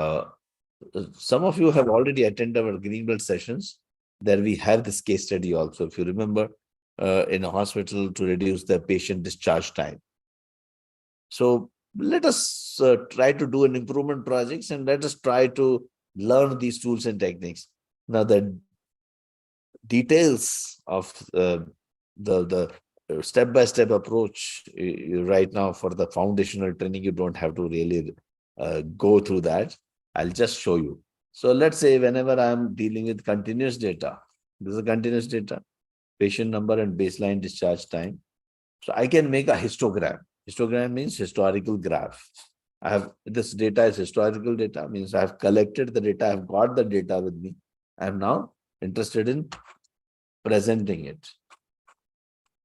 [SPEAKER 1] some of you have already attended our Greenbelt sessions. There we have this case study also, if you remember, in a hospital to reduce the patient discharge time. So let us try to do an improvement projects, and let us try to learn these tools and techniques. Now, the details of the step-by-step approach right now for the foundational training, you don't have to really go through that. I'll just show you. So let's say whenever I'm dealing with continuous data, this is a continuous data, patient number and baseline discharge time. So I can make a histogram. Histogram means historical graph. I have this data is historical data, means I have collected the data, I've got the data with me. I'm now interested in presenting it.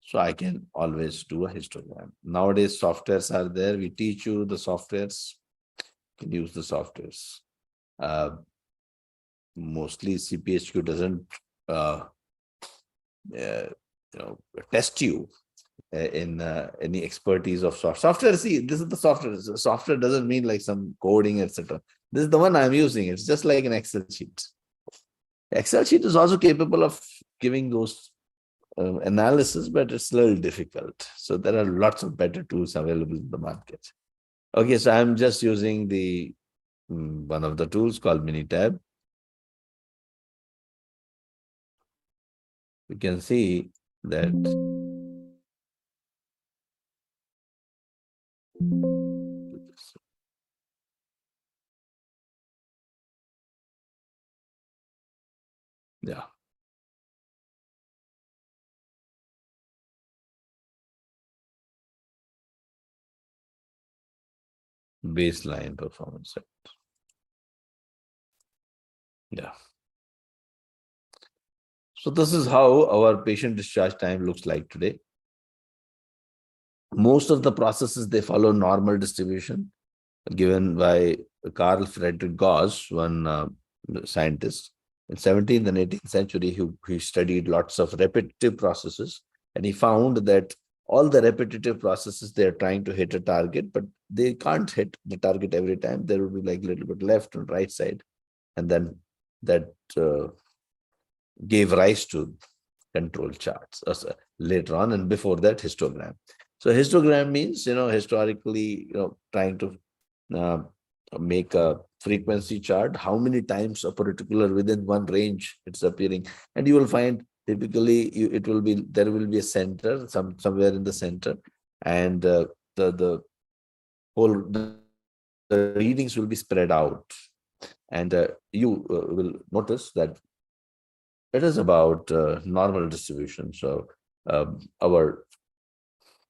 [SPEAKER 1] So I can always do a histogram. Nowadays, softwares are there. We teach you the softwares. You can use the softwares. Mostly CPHQ doesn't uh, test you in any expertise of software. See, this is the software. So software doesn't mean like some coding, etc. This is the one I'm using. It's just like an Excel sheet. Excel sheet is also capable of giving those analysis, but it's a little difficult. So there are lots of better tools available in the market. Okay, so I'm just using the one of the tools called Minitab. You can see that yeah. Baseline performance. Yeah. So this is how our patient discharge time looks like today. Most of the processes, they follow normal distribution given by Carl Friedrich Gauss, one scientist. In 17th and 18th century, he studied lots of repetitive processes, and he found that all the repetitive processes, they're trying to hit a target, but they can't hit the target every time. There will be like a little bit left and right side. And then that gave rise to control charts later on, and before that histogram. So histogram means, historically, trying to uh, make a frequency chart, how many times a particular within one range it's appearing. And you will find typically it will be, there will be a center, somewhere in the center, and the whole the readings will be spread out. And you will notice that it is about normal distribution. So our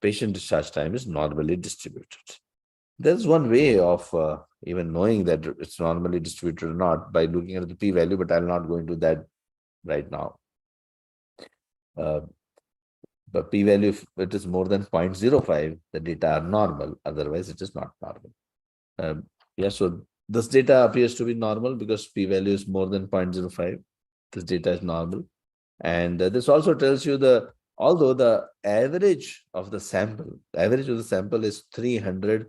[SPEAKER 1] patient discharge time is normally distributed. There's one way of even knowing that it's normally distributed or not, by looking at the p-value, but I'll not go into that right now. But p-value, if it is more than 0.05, the data are normal. Otherwise, it is not normal. Yeah, so this data appears to be normal because p-value is more than 0.05. This data is normal. And this also tells you although the average of the sample is 300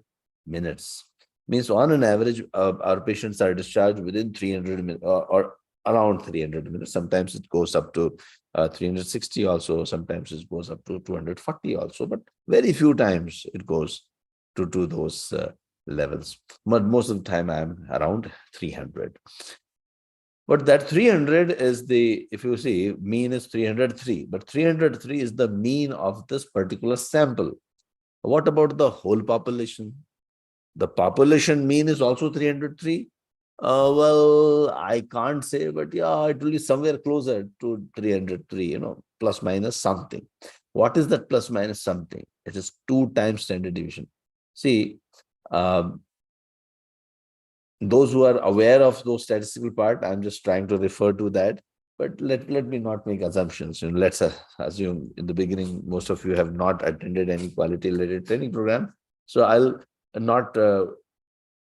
[SPEAKER 1] minutes. Means on an average, our patients are discharged within 300 minutes or around 300 minutes. Sometimes it goes up to 360 also. Sometimes it goes up to 240 also. But very few times it goes to those levels. But most of the time I'm around 300. But that 300 is if you see, mean is 303. But 303 is the mean of this particular sample. What about the whole population? The population mean is also 303. Well, I can't say, but yeah, it will be somewhere closer to 303, plus minus something. What is that plus minus something? It is 2 times standard deviation. See, those who are aware of those statistical part, I'm just trying to refer to that. But let me not make assumptions. Let's assume in the beginning, most of you have not attended any quality-related training program. So I'll not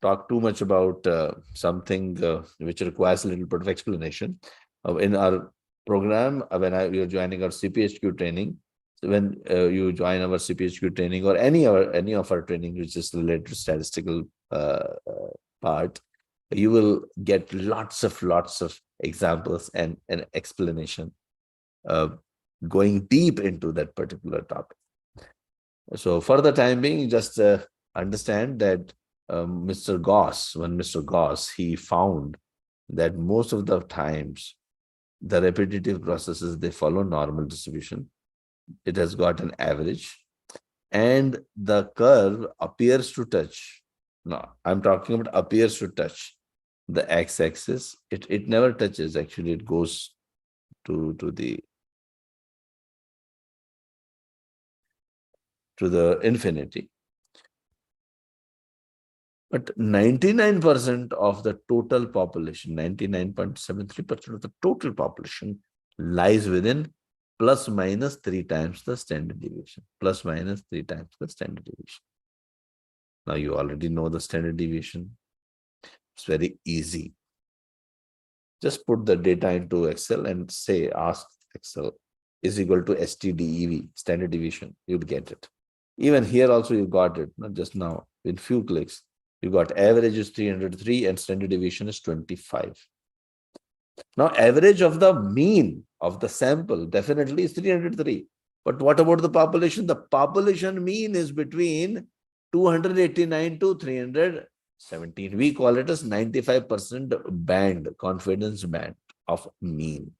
[SPEAKER 1] talk too much about something which requires a little bit of explanation. In our program, when you're joining our CPHQ training, so when you join our CPHQ training or any of our training which is related to statistical part, you will get lots of examples and an explanation going deep into that particular topic. So for the time being, just understand that Mr. Gauss, he found that most of the times the repetitive processes, they follow normal distribution. It has got an average, and the curve appears to touch. Now, I'm talking about appears to touch. the x-axis. It never touches, actually. It goes to the infinity. But 99% of the total population, 99.73% of the total population lies within plus minus 3 times the standard deviation. Plus minus 3 times the standard deviation. Now you already know the standard deviation. It's very easy. Just put the data into Excel and say, ask Excel is equal to STDEV, standard deviation. You'll get it. Even here also you got it, not just now. In few clicks, you got average is 303 and standard deviation is 25. Now, average of the mean of the sample definitely is 303. But what about the population? The population mean is between 289 to 317. We call it as 95% band, confidence band of mean.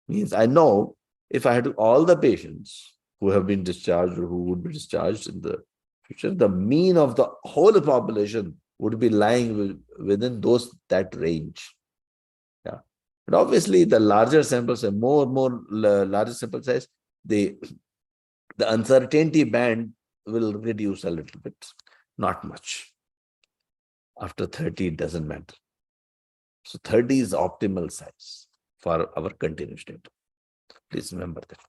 [SPEAKER 1] Means I know if I had all the patients who have been discharged or who would be discharged in the future, the mean of the whole population would be lying within that range. Yeah. But obviously, the larger samples and larger sample size, the uncertainty band will reduce a little bit, not much. After 30, it doesn't matter. So 30 is optimal size for our continuous data. Please remember that.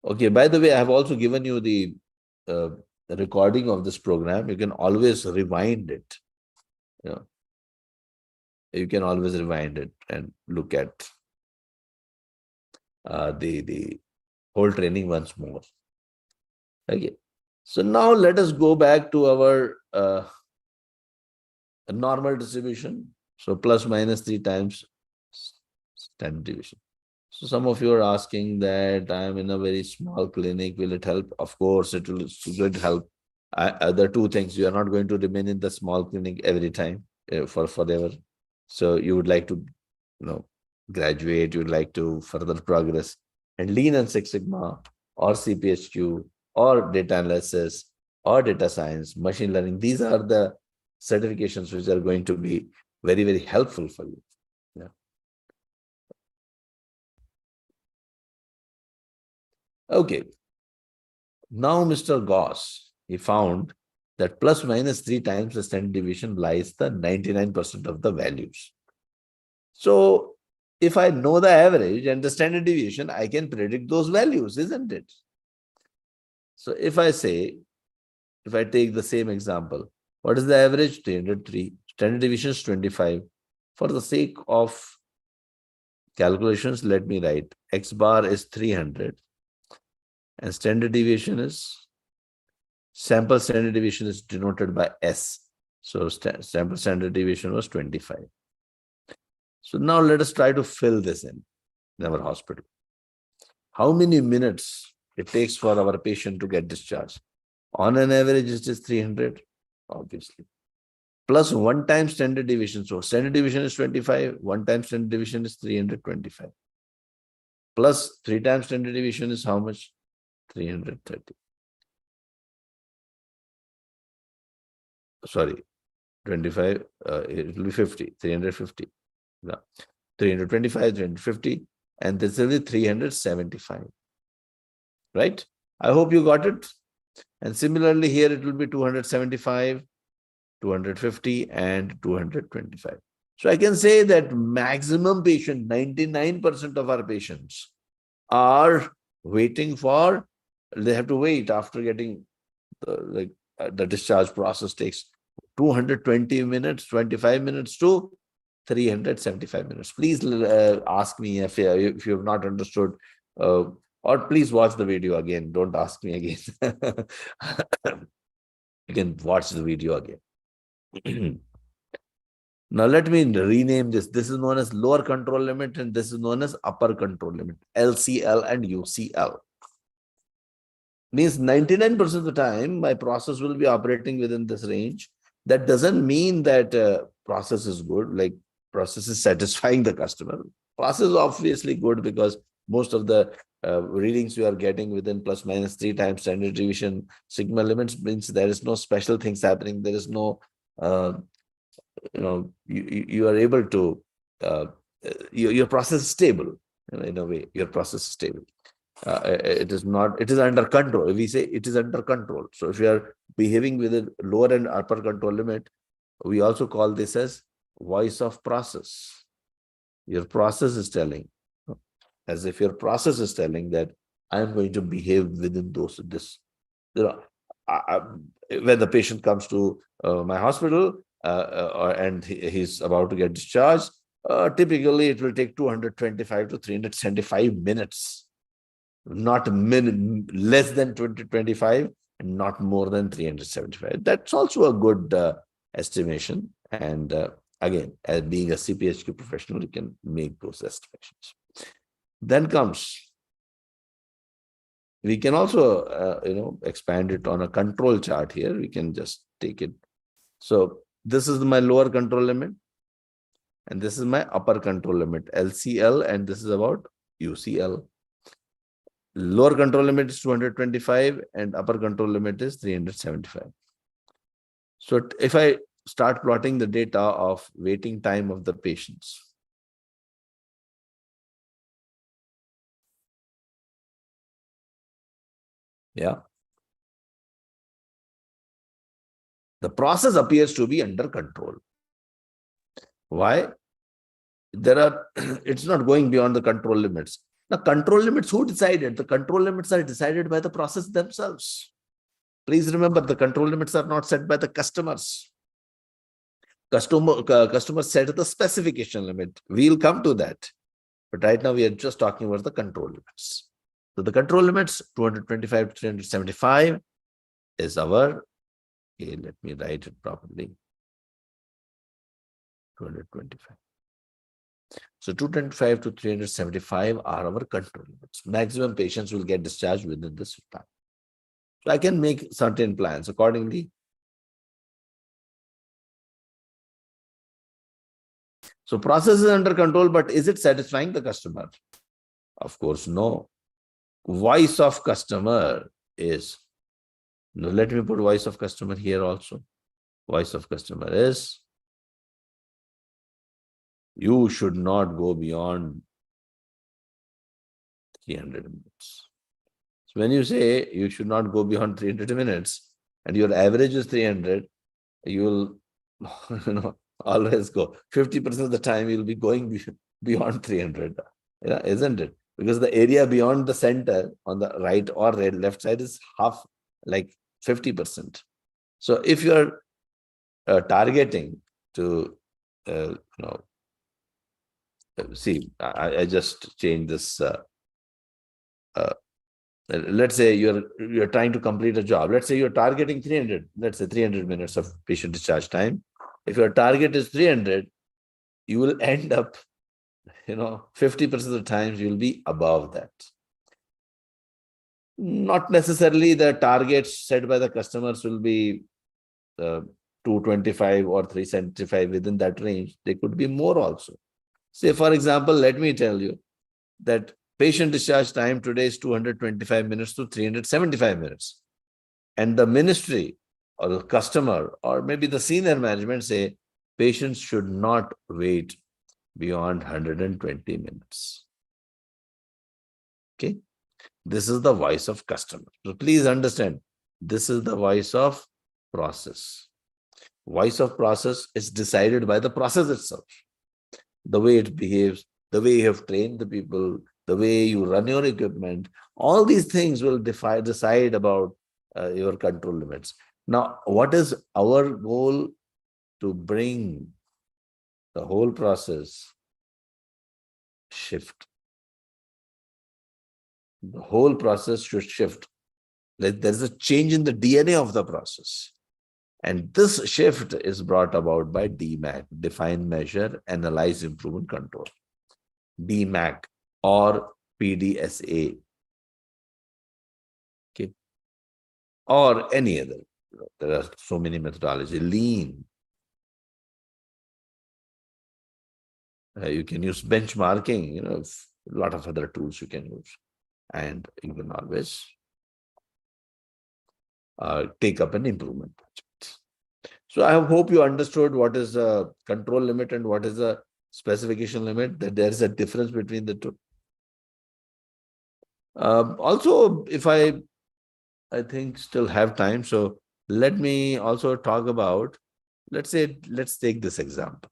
[SPEAKER 1] Okay, by the way, I have also given you the recording of this program. You can always rewind it. You can always rewind it and look at the whole training once more. Okay, so now let us go back to our normal distribution. So plus minus 3 times standard deviation. So some of you are asking that I am in a very small clinic. Will it help? Of course, it will help. There are two things. You are not going to remain in the small clinic every time for forever. So you would like to, graduate. You would like to further progress. And Lean and Six Sigma or CPHQ or data analysis or data science, machine learning. These are the certifications which are going to be very, very helpful for you. Yeah. Okay. Now, Mr. Gauss, he found that plus minus 3 times the standard deviation lies the 99% of the values. So if I know the average and the standard deviation, I can predict those values, isn't it? So if I take the same example, what is the average? 303. Standard deviation is 25. For the sake of calculations, let me write X bar is 300. And standard deviation is, sample standard deviation is denoted by S. So sample standard deviation was 25. So now let us try to fill this in our hospital. How many minutes it takes for our patient to get discharged? On an average, it is 300, obviously. Plus 1 time standard deviation. So standard deviation is 25. 1 time standard deviation is 325. Plus 3 times standard deviation is how much? 330. Sorry, 25, it will be 50, 350. No, 325, 350, and this will be 375. Right? I hope you got it. And similarly, here it will be 275, 250, and 225. So I can say that maximum patient, 99% of our patients are waiting for, they have to wait after getting the discharge process takes 220 minutes, 25 minutes to 375 minutes. Please ask me if you have not understood, or please watch the video again. Don't ask me again. You can watch the video again. Now let me rename this. This is known as lower control limit and this is known as upper control limit, LCL and UCL. Means 99% of the time, my process will be operating within this range. That doesn't mean that process is good, like process is satisfying the customer. Process is obviously good because most of the readings you are getting within plus minus 3 times standard deviation sigma limits means there is no special things happening. There is no, you are able to, your process is stable. In a way, your process is stable. It is not, it is under control. We say it is under control. So if you are behaving within lower and upper control limit, we also call this as voice of process. Your process is telling, as if your process is telling that I am going to behave within this. When the patient comes to my hospital and he's about to get discharged, typically it will take 225 to 375 minutes, not less than 2025 and not more than 375. That's also a good estimation. And again, as being a CPHQ professional, you can make those estimations. Then comes, we can also expand it on a control chart here. We can just take it. So this is my lower control limit, and this is my upper control limit, LCL, and this is about UCL. Lower control limit is 225 and upper control limit is 375. So if I start plotting the data of waiting time of the patients, yeah, the process appears to be under control. Why? It's not going beyond the control limits. The control limits, who decided? The control limits are decided by the process themselves. Please remember, the control limits are not set by the customers. Customers set the specification limit. We'll come to that. But right now we are just talking about the control limits. So the control limits, 225 to 375 is our, okay, let me write it properly. 225. So 225 to 375 are our control limits. Maximum patients will get discharged within this time. So I can make certain plans accordingly. So process is under control, but is it satisfying the customer? Of course, no. Voice of customer is, now let me put voice of customer here also. Voice of customer is, you should not go beyond 300 minutes. So when you say you should not go beyond 300 minutes and your average is 300, you will always go. 50% of the time you'll be going beyond 300, isn't it? Because the area beyond the center on the right or left side is half, like 50%. So if you're targeting to, see, I just changed this. Let's say you're trying to complete a job. Let's say you're targeting 300. Let's say 300 minutes of patient discharge time. If your target is 300, you will end up, 50% of the times you'll be above that. Not necessarily the targets set by the customers will be 225 or 375 within that range. They could be more also. Say, for example, let me tell you that patient discharge time today is 225 minutes to 375 minutes. And the ministry or the customer or maybe the senior management say patients should not wait beyond 120 minutes. Okay. This is the voice of customer. So please understand, this is the voice of process. Voice of process is decided by the process itself. The way it behaves, the way you have trained the people, the way you run your equipment, all these things will decide about your control limits. Now, what is our goal? To bring the whole process shift. The whole process should shift. There's a change in the DNA of the process. And this shift is brought about by DMAC, Define, Measure, Analyze, Improve, and Control. DMAC or PDSA. Okay. Or any other. There are so many methodologies. Lean. You can use benchmarking, a lot of other tools you can use. and you can always take up an improvement project. So I hope you understood what is the control limit and what is the specification limit, that there is a difference between the two. Also, if I think still have time, so let me also talk about, let's take this example.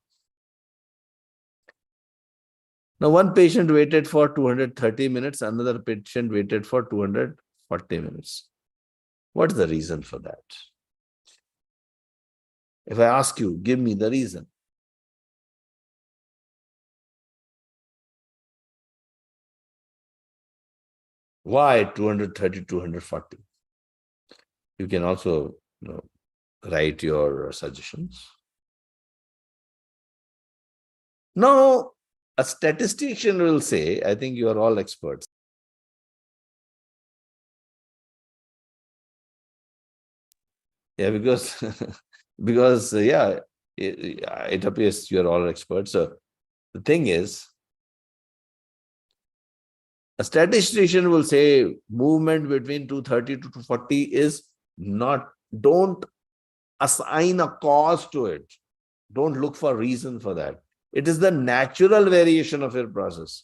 [SPEAKER 1] Now, one patient waited for 230 minutes, another patient waited for 240 minutes. What is the reason for that? If I ask you, give me the reason. Why 230, 240? You can also write your suggestions. Now, a statistician will say, I think you are all experts. Yeah, because yeah, it appears you are all experts. So the thing is, a statistician will say movement between 230 to 240 is not, don't assign a cause to it. Don't look for reason for that. It is the natural variation of your process.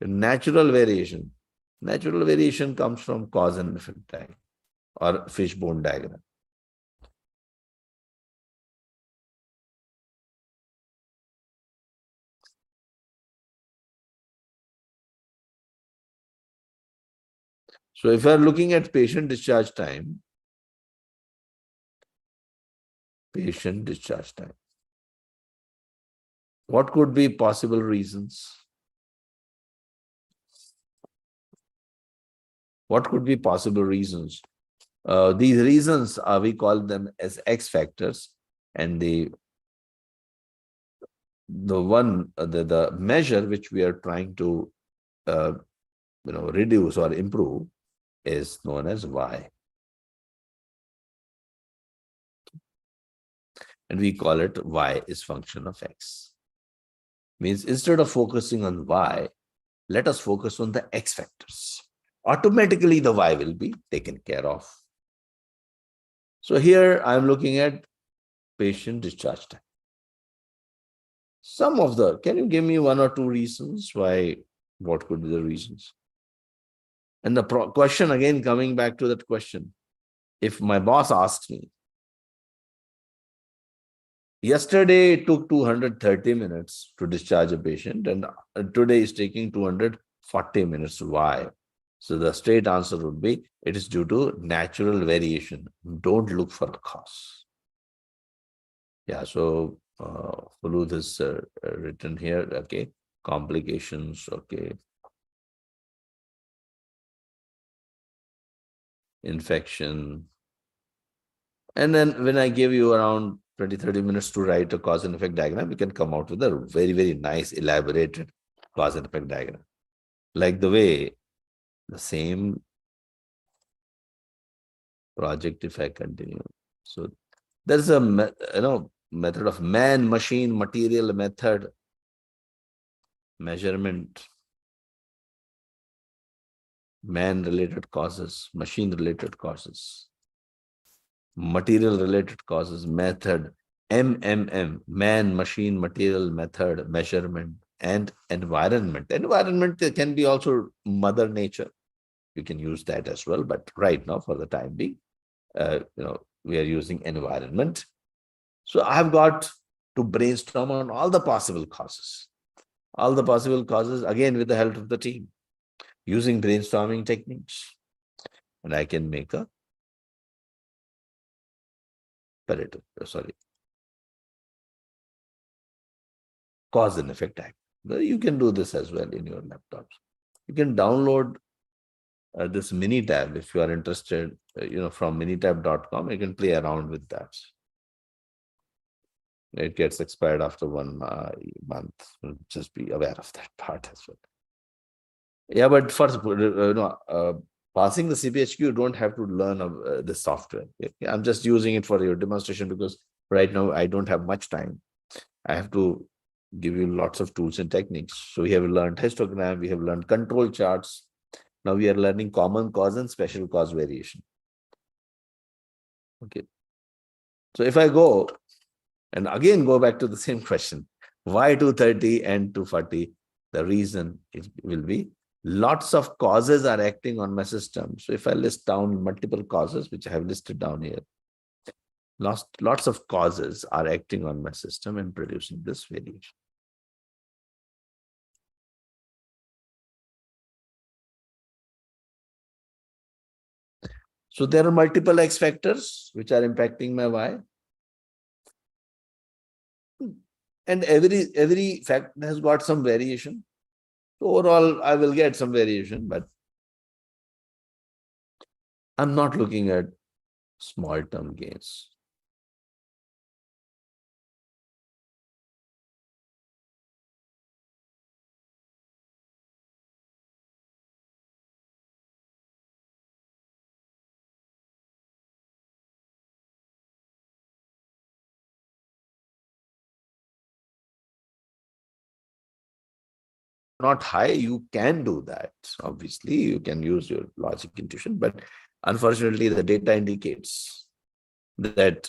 [SPEAKER 1] Natural variation. Natural variation comes from cause and effect diagram or fishbone diagram. So if you are looking at patient discharge time, what could be possible reasons? What could be possible reasons? These reasons are, we call them as X factors, and the measure which we are trying to reduce or improve is known as Y. And we call it Y is function of X. Means instead of focusing on Y, let us focus on the X factors. Automatically the Y will be taken care of. So here I'm looking at patient discharge time. Can you give me one or two reasons why, what could be the reasons? And the question again, coming back to that question, if my boss asks me, yesterday it took 230 minutes to discharge a patient and today is taking 240 minutes. Why? So the straight answer would be, it is due to natural variation. Don't look for the cause. Yeah, so Hulud is written here, okay. Complications, okay. Infection. And then when I give you around 20-30 minutes to write a cause and effect diagram, you can come out with a very, very nice elaborated cause and effect diagram. Like the way the same project, if I continue. So there's a method of man, machine, material method, measurement, man related causes, machine related causes, material related causes, method, MMM, man, machine, material, method, measurement, and environment. Environment can be also mother nature. You can use that as well, but right now for the time being, we are using environment. So I've got to brainstorm on all the possible causes. All the possible causes, again, with the help of the team, using brainstorming techniques. And I can make a cause and effect act. You can do this as well in your laptops. You can download this mini tab if you are interested, from minitab.com. You can play around with that. It gets expired after 1 month. Just be aware of that part as well. Yeah, but first, passing the CPHQ, you don't have to learn the software. I'm just using it for your demonstration because right now I don't have much time. I have to give you lots of tools and techniques. So we have learned histogram, we have learned control charts, Now we are learning common cause and special cause variation. Okay. So if I go and again go back to the same question, why 230 and 240? The reason it will be lots of causes are acting on my system. So if I list down multiple causes, which I have listed down here, lots of causes are acting on my system and producing this variation. So there are multiple X factors which are impacting my Y. And every factor has got some variation. So overall, I will get some variation, but I'm not looking at small term gains. Not high, you can do that. Obviously, you can use your logic intuition, but unfortunately, the data indicates that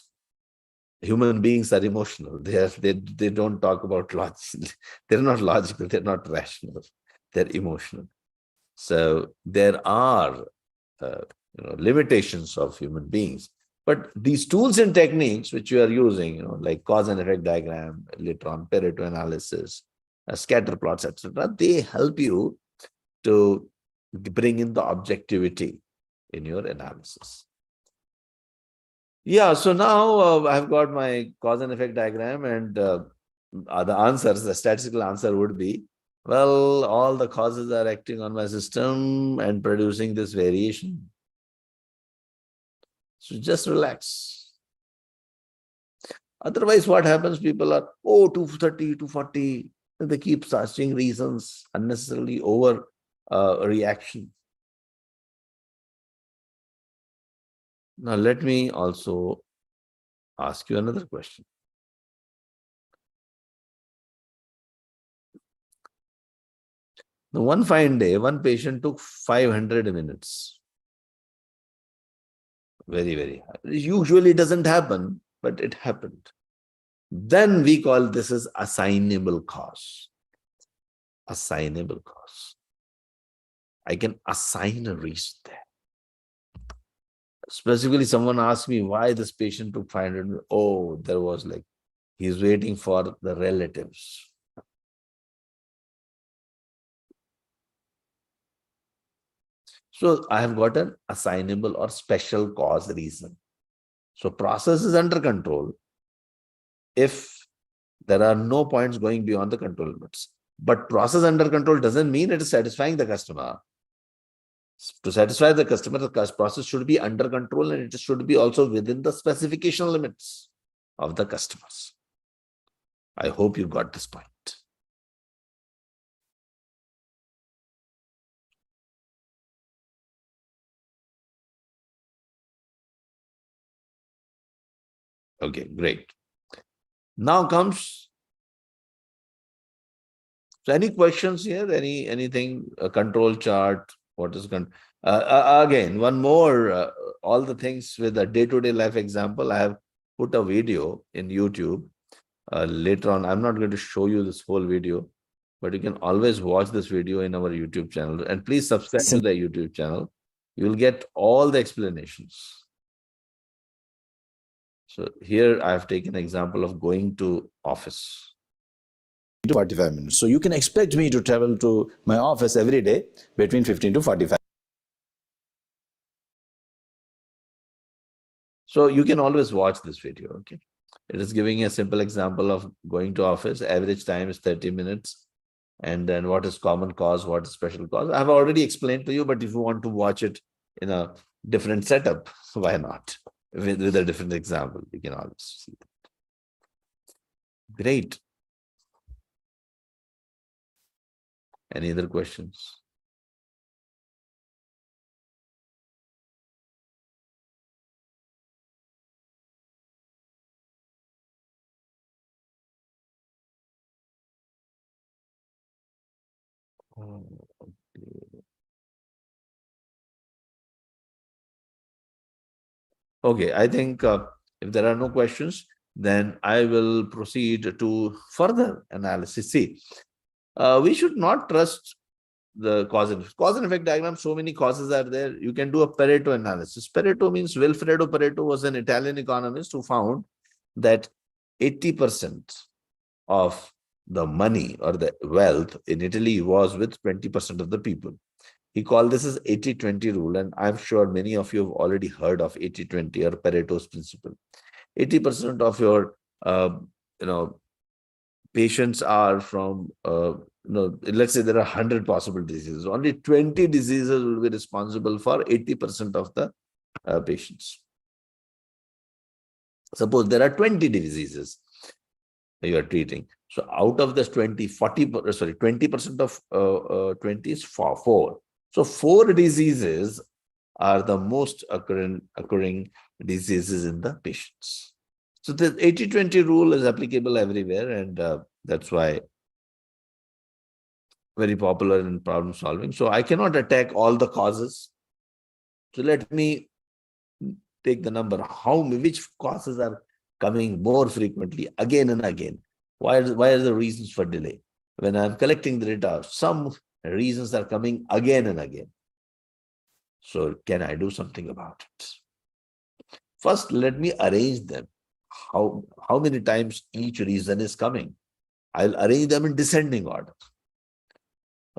[SPEAKER 1] human beings are emotional. They don't talk about logic. They're not logical. They're not rational. They're emotional. So there are uh, limitations of human beings. But these tools and techniques which you are using, like cause and effect diagram, later on Pareto analysis, scatter plots, etc., they help you to bring in the objectivity in your analysis. Yeah, so now I've got my cause and effect diagram, and the statistical answer would be, well, all the causes are acting on my system and producing this variation. So just relax. Otherwise, what happens? People are, 230, 240. They keep searching reasons, unnecessarily over reaction. Now, let me also ask you another question. Now, one fine day, one patient took 500 minutes. Very, very high. It usually doesn't happen, but it happened. Then we call this as assignable cause. Assignable cause. I can assign a reason there. Specifically, someone asked me why this patient took 500. Oh, there was like, he's waiting for the relatives. So I have got an assignable or special cause reason. So process is under control if there are no points going beyond the control limits. But process under control doesn't mean it is satisfying the customer. To satisfy the customer, the process should be under control and it should be also within the specification limits of the customers. I hope you got this point. Okay, great. Now comes, so any questions here? Anything, a control chart? What is again, one more, all the things with a day-to-day life example. I have put a video in YouTube. Later on, I'm not going to show you this whole video, but you can always watch this video in our YouTube channel. And please subscribe to the YouTube channel. You'll get all the explanations. So here I have taken an example of going to office.
[SPEAKER 4] 45 minutes. So you can expect me to travel to my office every day between 15 to 45.
[SPEAKER 1] So you can always watch this video, okay? It is giving a simple example of going to office. Average time is 30 minutes. And then what is common cause, what is special cause? I've already explained to you, but if you want to watch it in a different setup, why not? With a different example, you can always see that. Great. Any other questions? Oh, okay. Okay, I think if there are no questions, then I will proceed to further analysis. See, we should not trust the cause and effect diagram. So many causes are there. You can do a Pareto analysis. Pareto means Wilfredo Pareto was an Italian economist who found that 80% of the money or the wealth in Italy was with 20% of the people. He called this as 80-20 rule, and I'm sure many of you have already heard of 80-20 or Pareto's principle. 80% of your you know patients are from let's say there are 100 possible diseases. Only 20 diseases will be responsible for 80% of the patients. Suppose there are 20 diseases you are treating. So out of this 20, 20% of 20 is four. So 4 diseases are the most occurring diseases in the patients. So the 80-20 rule is applicable everywhere, and that's why very popular in problem solving. So I cannot attack all the causes. So let me take the number, which causes are coming more frequently again and again. Why are the reasons for delay? When I'm collecting the data, some reasons are coming again and again. So can I do something about it? First, let me arrange them. How many times each reason is coming? I'll arrange them in descending order.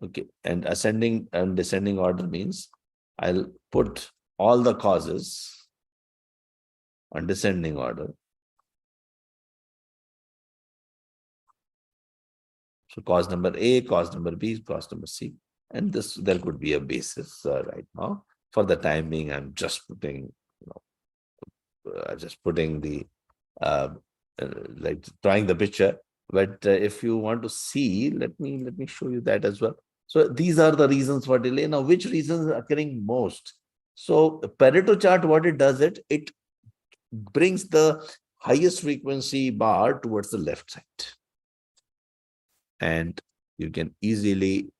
[SPEAKER 1] Okay, and ascending and descending order means I'll put all the causes on descending order. So cause number A, cause number B, cause number C. And this there could be a basis right now. For the time being, I'm just putting, the like drawing the picture. But if you want to see, let me show you that as well. So these are the reasons for delay. Now, which reasons are occurring most? So Pareto chart, what it does, it brings the highest frequency bar towards the left side. And you can easily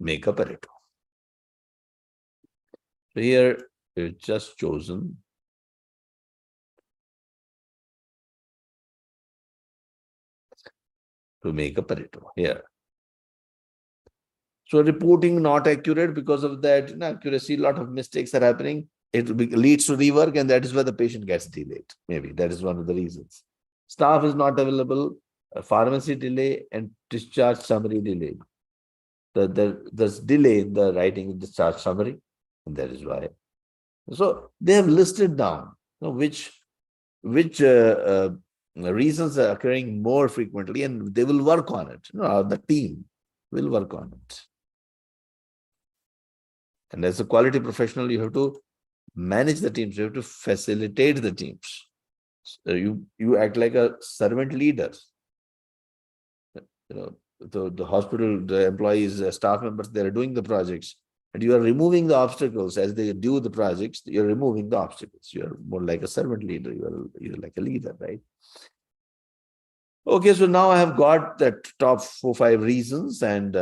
[SPEAKER 1] make a Pareto. So here we've just chosen to make a Pareto here. So reporting not accurate because of that inaccuracy, a lot of mistakes are happening. It leads to rework, and that is where the patient gets delayed. Maybe that is one of the reasons. Staff is not available, pharmacy delay, and discharge summary delay. There's delay in the writing discharge summary, and that is why. So they have listed down which reasons are occurring more frequently, and they will work on it. The team will work on it. And as a quality professional, you have to manage the teams. You have to facilitate the teams. So you act like a servant leader. The hospital, the employees, staff members, they are doing the projects, and you are removing the obstacles as they do the projects. You're removing the obstacles. You're more like a servant leader. You're like a leader, right? Okay, so now I have got the top 4-5 reasons, and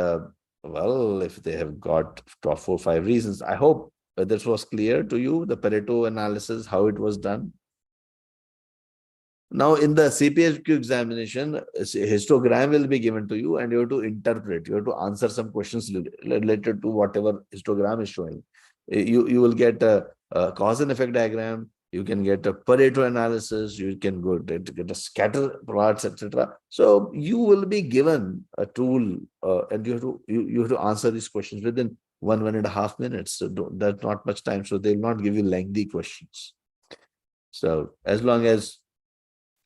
[SPEAKER 1] well, if they have got top 4-5 reasons, I hope this was clear to you, the Pareto analysis, how it was done. Now, in the CPHQ examination, a histogram will be given to you, and you have to interpret. You have to answer some questions related to whatever histogram is showing. You will get a cause and effect diagram. You can get a Pareto analysis. You can get a scatter plots, etc. So you will be given a tool, and you have to answer these questions within 1.5 minutes. So that's not much time. So they will not give you lengthy questions. So as long as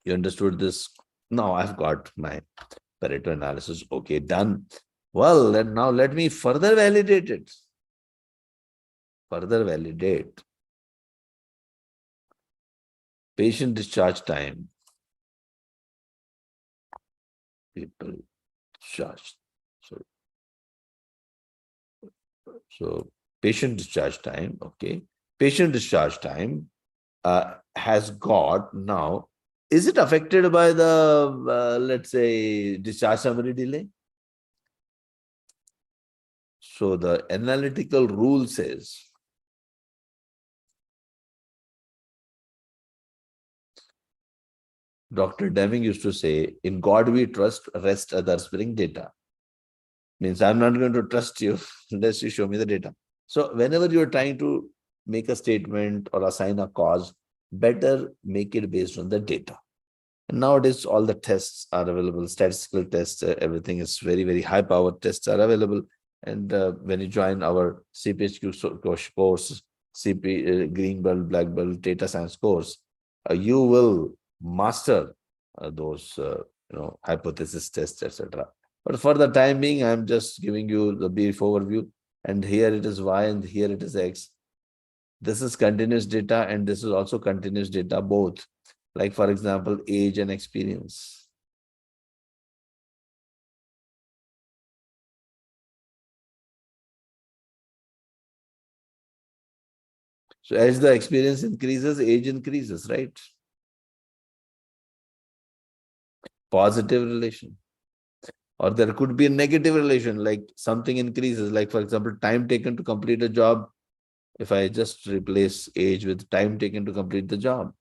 [SPEAKER 1] you understood this, now I've got my Pareto analysis. Okay, done. Well, then now let me further validate it. Further validate. Patient discharge time. People discharged. So patient discharge time. Okay. Patient discharge time has got now. Is it affected by the, let's say, discharge summary delay? So the analytical rule says, Dr. Deming used to say, in God we trust, rest others bring data. Means I'm not going to trust you unless you show me the data. So whenever you're trying to make a statement or assign a cause, better make it based on the data. And nowadays, all the tests are available, statistical tests, everything is very, very high powered tests are available. And when you join our CPHQ course, Green Belt, Black Belt, Data Science course, you will master those, hypothesis tests, etc. But for the time being, I'm just giving you the brief overview. And here it is Y and here it is X. This is continuous data and this is also continuous data, both. Like, for example, age and experience. So as the experience increases, age increases, right? Positive relation. Or there could be a negative relation, like something increases, like, for example, time taken to complete a job. If I just replace age with time taken to complete the job.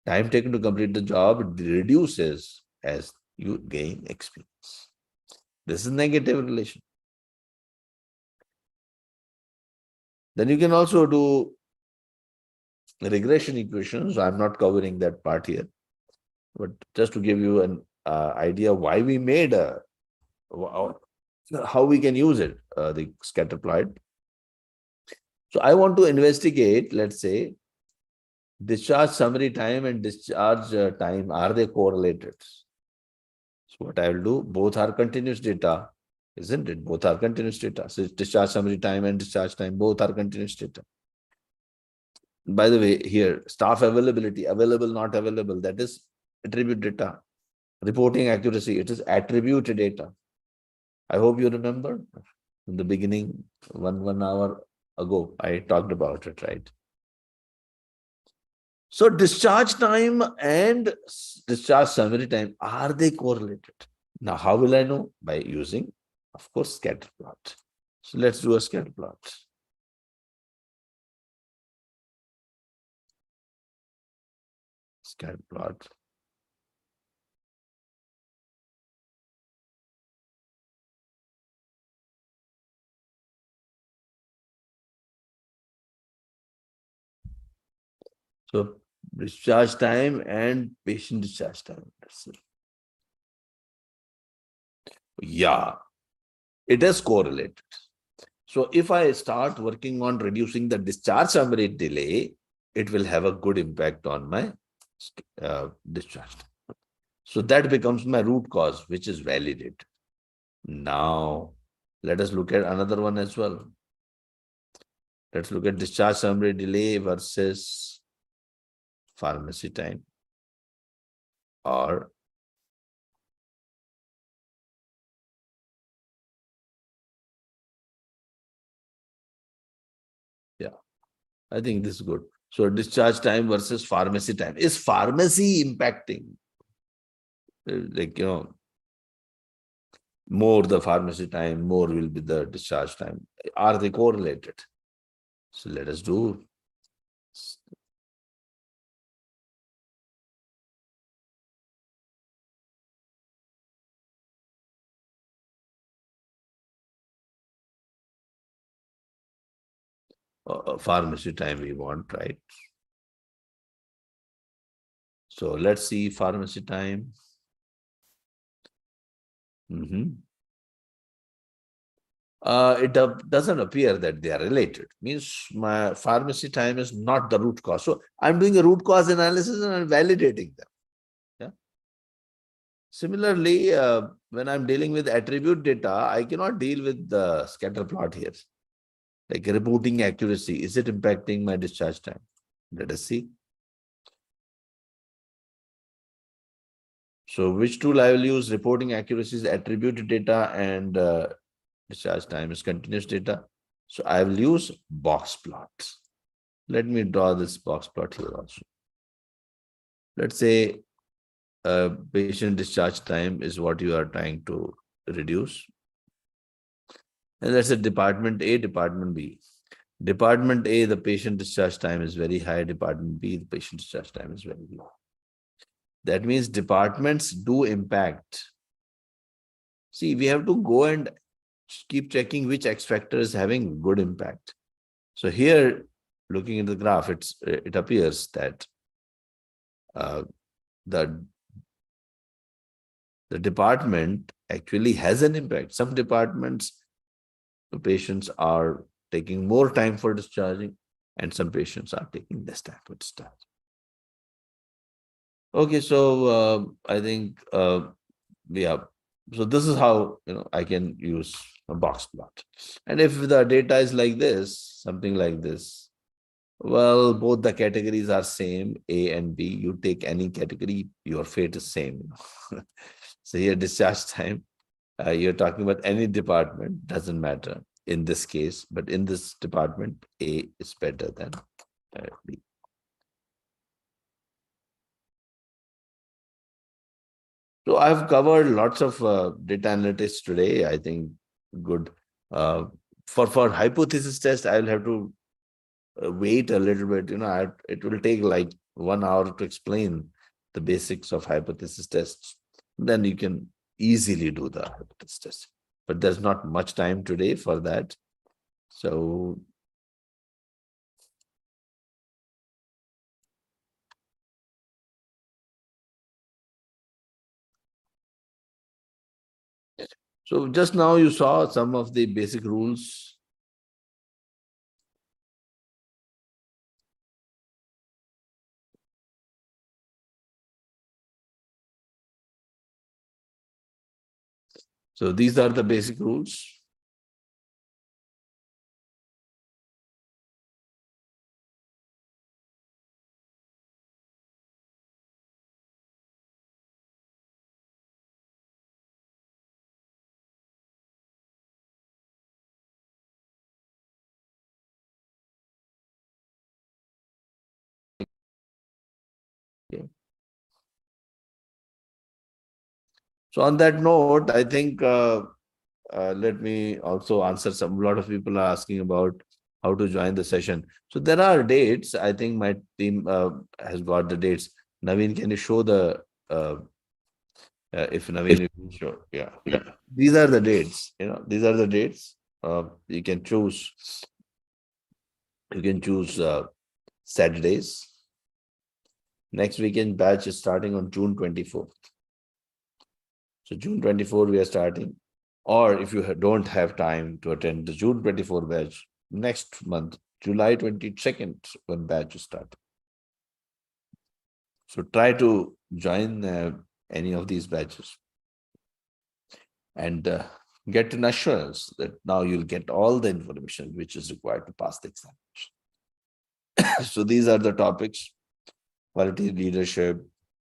[SPEAKER 1] Time taken to complete the job reduces as you gain experience. This is negative relation. Then you can also do regression equations. I'm not covering that part here, but just to give you an idea why we made how we can use it, the scatter plot. So I want to investigate, let's say, discharge summary time and discharge time, are they correlated? So what I will do, both are continuous data, isn't it? Both are continuous data. So discharge summary time and discharge time, both are continuous data. By the way, here, staff availability, available, not available, that is attribute data. Reporting accuracy, it is attribute data. I hope you remember in the beginning, one hour ago, I talked about it, right? So discharge time and discharge summary time, are they correlated? Now, how will I know? By using, of course, scatter plot. So let's do a scatter plot. Scatter plot. So discharge time and patient discharge time. Let's see. Yeah, it is correlated. So if I start working on reducing the discharge summary delay, it will have a good impact on my discharge time. So that becomes my root cause, which is validated. Now, let us look at another one as well. Let's look at discharge summary delay versus pharmacy time, or yeah, I think this is good. So discharge time versus pharmacy time. Is pharmacy impacting? Like, more the pharmacy time, more will be the discharge time. Are they correlated? So let us do. Pharmacy time we want, right? So let's see pharmacy time. It doesn't appear that they are related. Means my pharmacy time is not the root cause. So I'm doing a root cause analysis and I'm validating them. Yeah. Similarly, when I'm dealing with attribute data, I cannot deal with the scatter plot here. Like reporting accuracy, is it impacting my discharge time? Let us see. So which tool I will use? Reporting accuracy is attribute data and discharge time is continuous data. So I will use box plots. Let me draw this box plot here also. Let's say patient discharge time is what you are trying to reduce. And that's a Department A, Department B. Department A, the patient discharge time is very high. Department B, the patient discharge time is very low. That means departments do impact. See, we have to go and keep checking which X factor is having good impact. So here, looking at the graph, it appears that the department actually has an impact. Some departments, the patients are taking more time for discharging, and some patients are taking less time for discharge. Okay, so I think yeah. So this is how I can use a box plot. And if the data is like this, something like this, well, both the categories are same, A and B. You take any category, your fate is same. So here discharge time, you're talking about any department, doesn't matter in this case, but in this department, A is better than B. So I've covered lots of data analytics today. I think good. For hypothesis test, I'll have to wait a little bit. It will take like 1 hour to explain the basics of hypothesis tests. Then you can easily do the hypothesis test. But there's not much time today for that. So just now you saw some of the basic rules. So these are the basic rules. Okay. So on that note, I think let me also answer a lot of people are asking about how to join the session. So there are dates. I think my team has got the dates. Naveen, can you show the if Naveen, you can show, yeah. These are the dates. These are the dates. You can choose. You can choose Saturdays. Next weekend batch is starting on June 24th. So June 24, we are starting. Or if you don't have time to attend the June 24 batch, next month, July 22nd, when batch is starting. So try to join any of these batches and get an assurance that now you'll get all the information which is required to pass the examination. So these are the topics: quality leadership,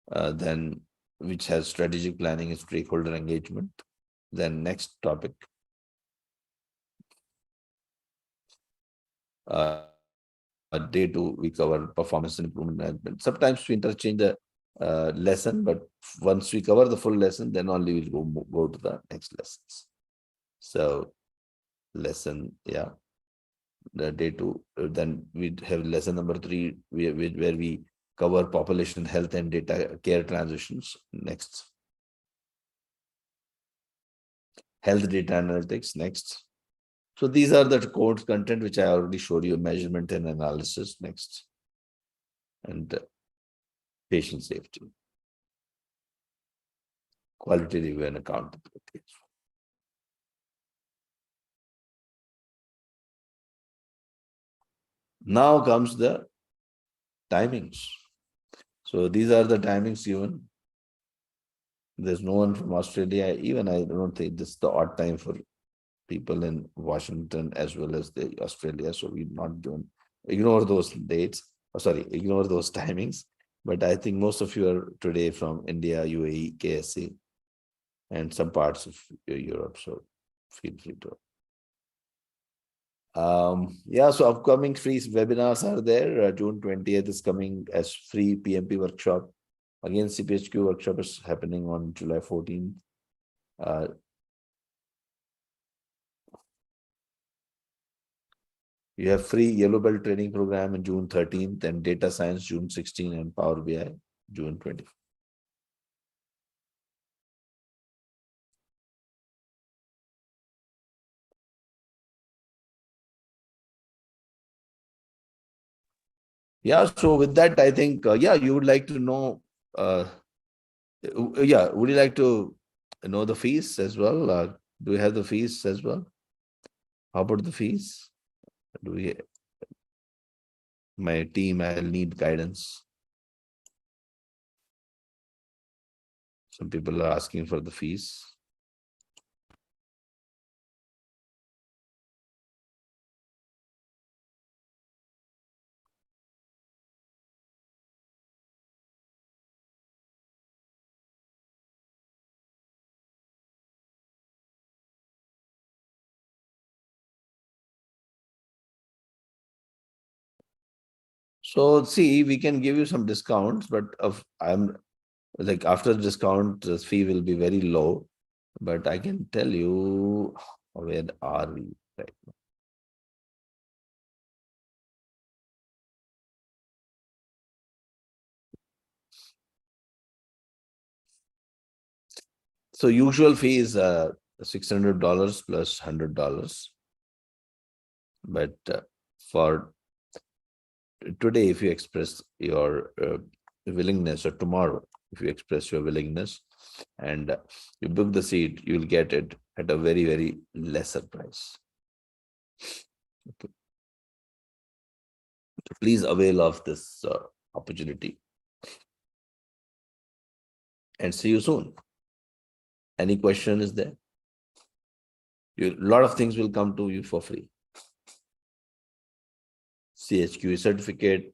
[SPEAKER 1] then which has strategic planning and stakeholder engagement. Then next topic, day 2, we cover performance and improvement management. Sometimes we interchange the lesson, but once we cover the full lesson, then only we'll go to the next lessons. So lesson, yeah, the day 2, then we have lesson number 3, where we cover population health and data care transitions. Next, health data analytics. Next. So these are the course content which I already showed you: measurement and analysis. Next, and patient safety, quality review and accountability. Now comes the timings. So these are the timings given. There's no one from Australia. Even I don't think this is the odd time for people in Washington as well as the Australia. So we're not doing, ignore those dates. Oh, sorry, ignore those timings. But I think most of you are today from India, UAE, KSC, and some parts of Europe. So feel free to. Yeah, so upcoming free webinars are there. June 20th is coming as free PMP workshop. Again, CPHQ workshop is happening on July 14th. You have free Yellow Belt training program in June 13th and Data Science June 16th and Power BI June 20th. Yeah, so with that, I think, yeah, you would like to know, yeah, would you like to know the fees as well? Do we have the fees as well? How about the fees? Do we, my team, I'll need guidance. Some people are asking for the fees. So see, we can give you some discounts, but I'm like after the discount, the fee will be very low. But I can tell you where are we right now. So usual fee is $600 plus $100. But for today, if you express your willingness, or tomorrow, if you express your willingness and you book the seat, you'll get it at a very, very lesser price. Okay. So please avail of this opportunity and see you soon. Any question is there? A lot of things will come to you for free. CHQ certificate,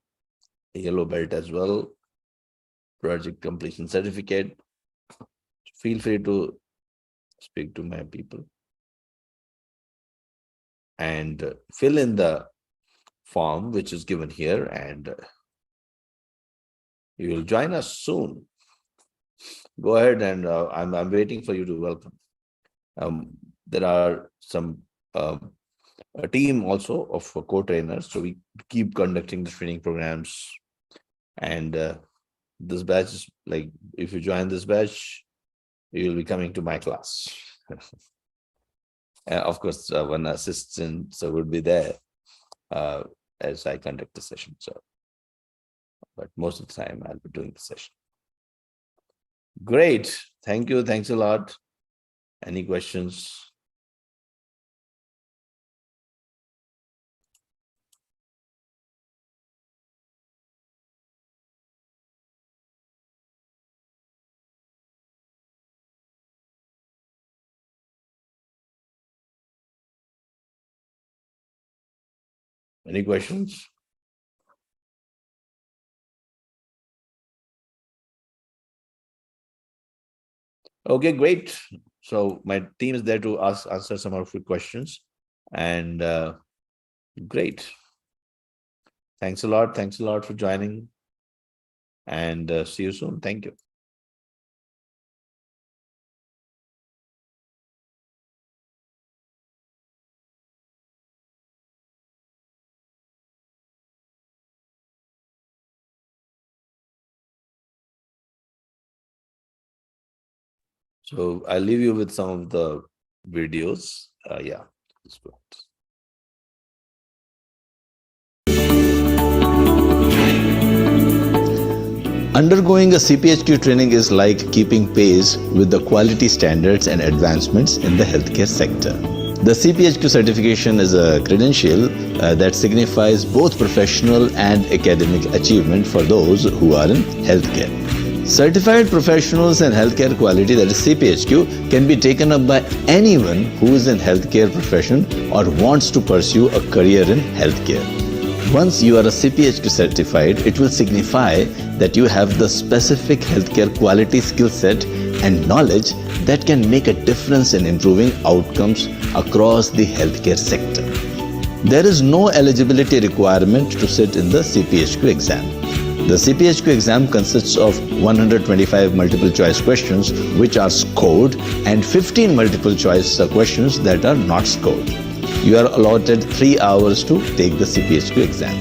[SPEAKER 1] Yellow Belt as well, project completion certificate. Feel free to speak to my people and fill in the form which is given here, and you will join us soon. Go ahead, and I'm waiting for you to welcome. There are some a team also of co-trainers, so we keep conducting the training programs, and this batch is like, if you join this batch, you will be coming to my class. Of course, one assistant would be there as I conduct the session. So, but most of the time I'll be doing the session. Great. Thank you. Thanks a lot. Any questions? Any questions? Okay, great. So my team is there to answer some of your questions, and great. Thanks a lot. Thanks a lot for joining, and see you soon. Thank you. So I'll leave you with some of the videos. Yeah.
[SPEAKER 4] Undergoing a CPHQ training is like keeping pace with the quality standards and advancements in the healthcare sector. The CPHQ certification is a credential that signifies both professional and academic achievement for those who are in healthcare. Certified professionals in healthcare quality, that is CPHQ, can be taken up by anyone who is in healthcare profession or wants to pursue a career in healthcare. Once you are a CPHQ certified, it will signify that you have the specific healthcare quality skill set and knowledge that can make a difference in improving outcomes across the healthcare sector. There is no eligibility requirement to sit in the CPHQ exam. The CPHQ exam consists of 125 multiple choice questions which are scored and 15 multiple choice questions that are not scored. You are allotted 3 hours to take the CPHQ exam.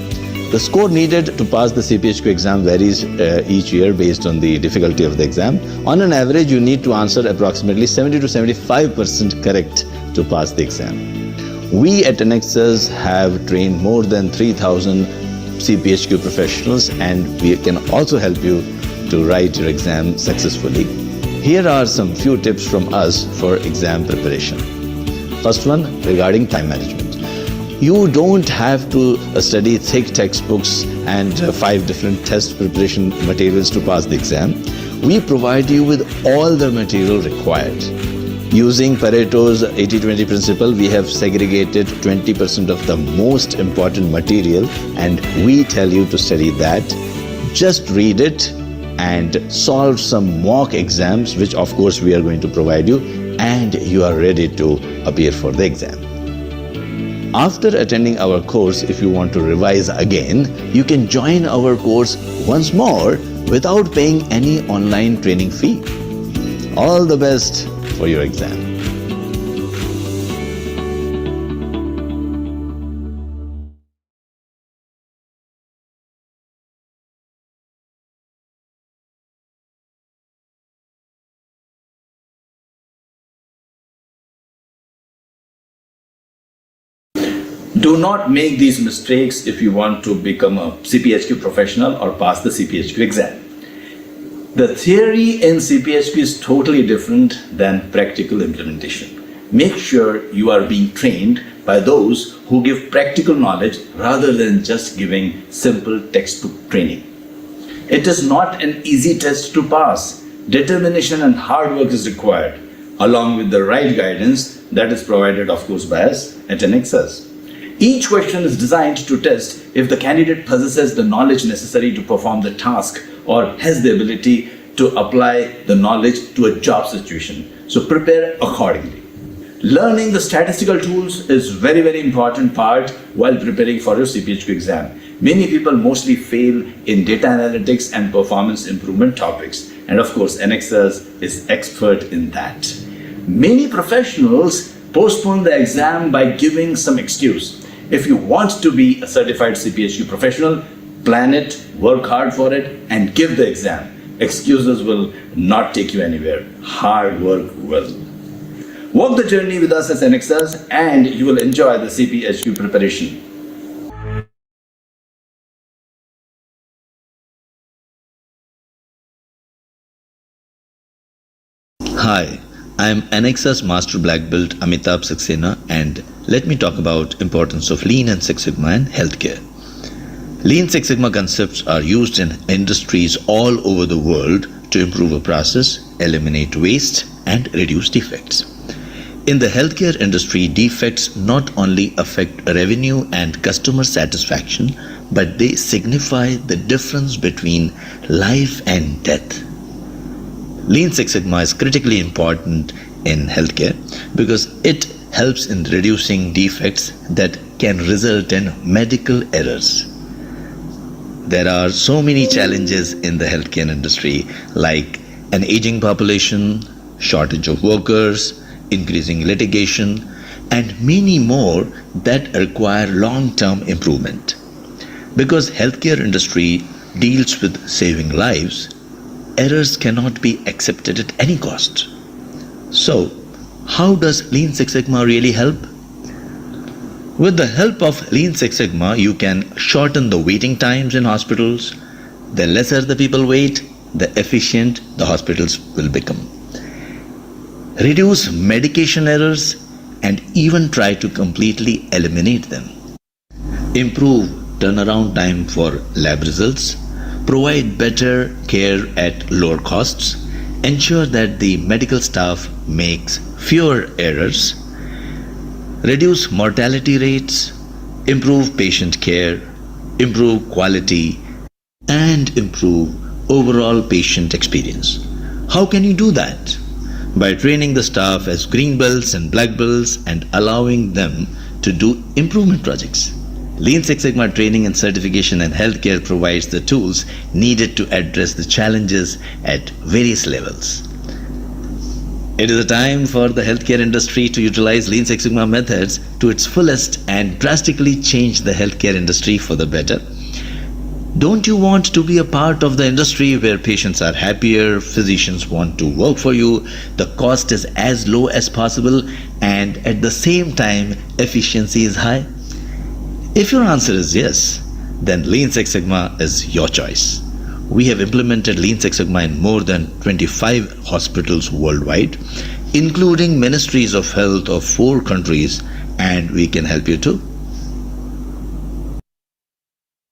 [SPEAKER 4] The score needed to pass the CPHQ exam varies each year based on the difficulty of the exam. On an average, you need to answer approximately 70 to 75% correct to pass the exam. We at Anexas have trained more than 3,000 CPHQ professionals, and we can also help you to write your exam successfully. Here are some few tips from us for exam preparation. First one, regarding time management. You don't have to study thick textbooks and 5 different test preparation materials to pass the exam. We provide you with all the material required. Using Pareto's 80-20 principle, we have segregated 20% of the most important material and we tell you to study that. Just read it and solve some mock exams, which of course we are going to provide you, and you are ready to appear for the exam. After attending our course, if you want to revise again, you can join our course once more without paying any online training fee. All the best for your exam. Do not make these mistakes if you want to become a CPHQ professional or pass the CPHQ exam. The theory in CPHQ is totally different than practical implementation. Make sure you are being trained by those who give practical knowledge rather than just giving simple textbook training. It is not an easy test to pass. Determination and hard work is required, along with the right guidance that is provided, of course, by us at Anexas. Each question is designed to test if the candidate possesses the knowledge necessary to perform the task or has the ability to apply the knowledge to a job situation. So prepare accordingly. Learning the statistical tools is very important part while preparing for your CPHQ exam. Many people mostly fail in data analytics and performance improvement topics. And of course, Anexas is expert in that. Many professionals postpone the exam by giving some excuse. If you want to be a certified CPHQ professional, plan it, work hard for it, and give the exam. Excuses will not take you anywhere. Hard work will. Walk the journey with us as Anexas and you will enjoy the CPHQ preparation. Hi, I am Anexas Master Black Belt Amitabh Saxena, and let me talk about importance of Lean and Six Sigma in healthcare. Lean Six Sigma concepts are used in industries all over the world to improve a process, eliminate waste, and reduce defects. In the healthcare industry, defects not only affect revenue and customer satisfaction, but they signify the difference between life and death. Lean Six Sigma is critically important in healthcare because it helps in reducing defects that can result in medical errors. There are so many challenges in the healthcare industry, like an aging population, shortage of workers, increasing litigation, and many more that require long-term improvement. Because healthcare industry deals with saving lives, errors cannot be accepted at any cost. So, how does Lean Six Sigma really help? With the help of Lean Six Sigma, you can shorten the waiting times in hospitals. The lesser the people wait, the efficient the hospitals will become. Reduce medication errors and even try to completely eliminate them. Improve turnaround time for lab results. Provide better care at lower costs. Ensure that the medical staff makes fewer errors. Reduce mortality rates. Improve patient care. Improve quality. And improve overall patient experience. How can you do that? By training the staff as green belts and black belts and allowing them to do improvement projects.
[SPEAKER 5] Lean Six Sigma training and certification in healthcare provides the tools needed to address the challenges at various levels. It is a time for the healthcare industry to utilize Lean Six Sigma methods to its fullest and drastically change the healthcare industry for the better. Don't you want to be a part of the industry where patients are happier, physicians want to work for you, the cost is as low as possible, and at the same time efficiency is high? If your answer is yes, then Lean Six Sigma is your choice. We have implemented Lean Six Sigma in more than 25 hospitals worldwide, including ministries of health of 4 countries, and we can help you too.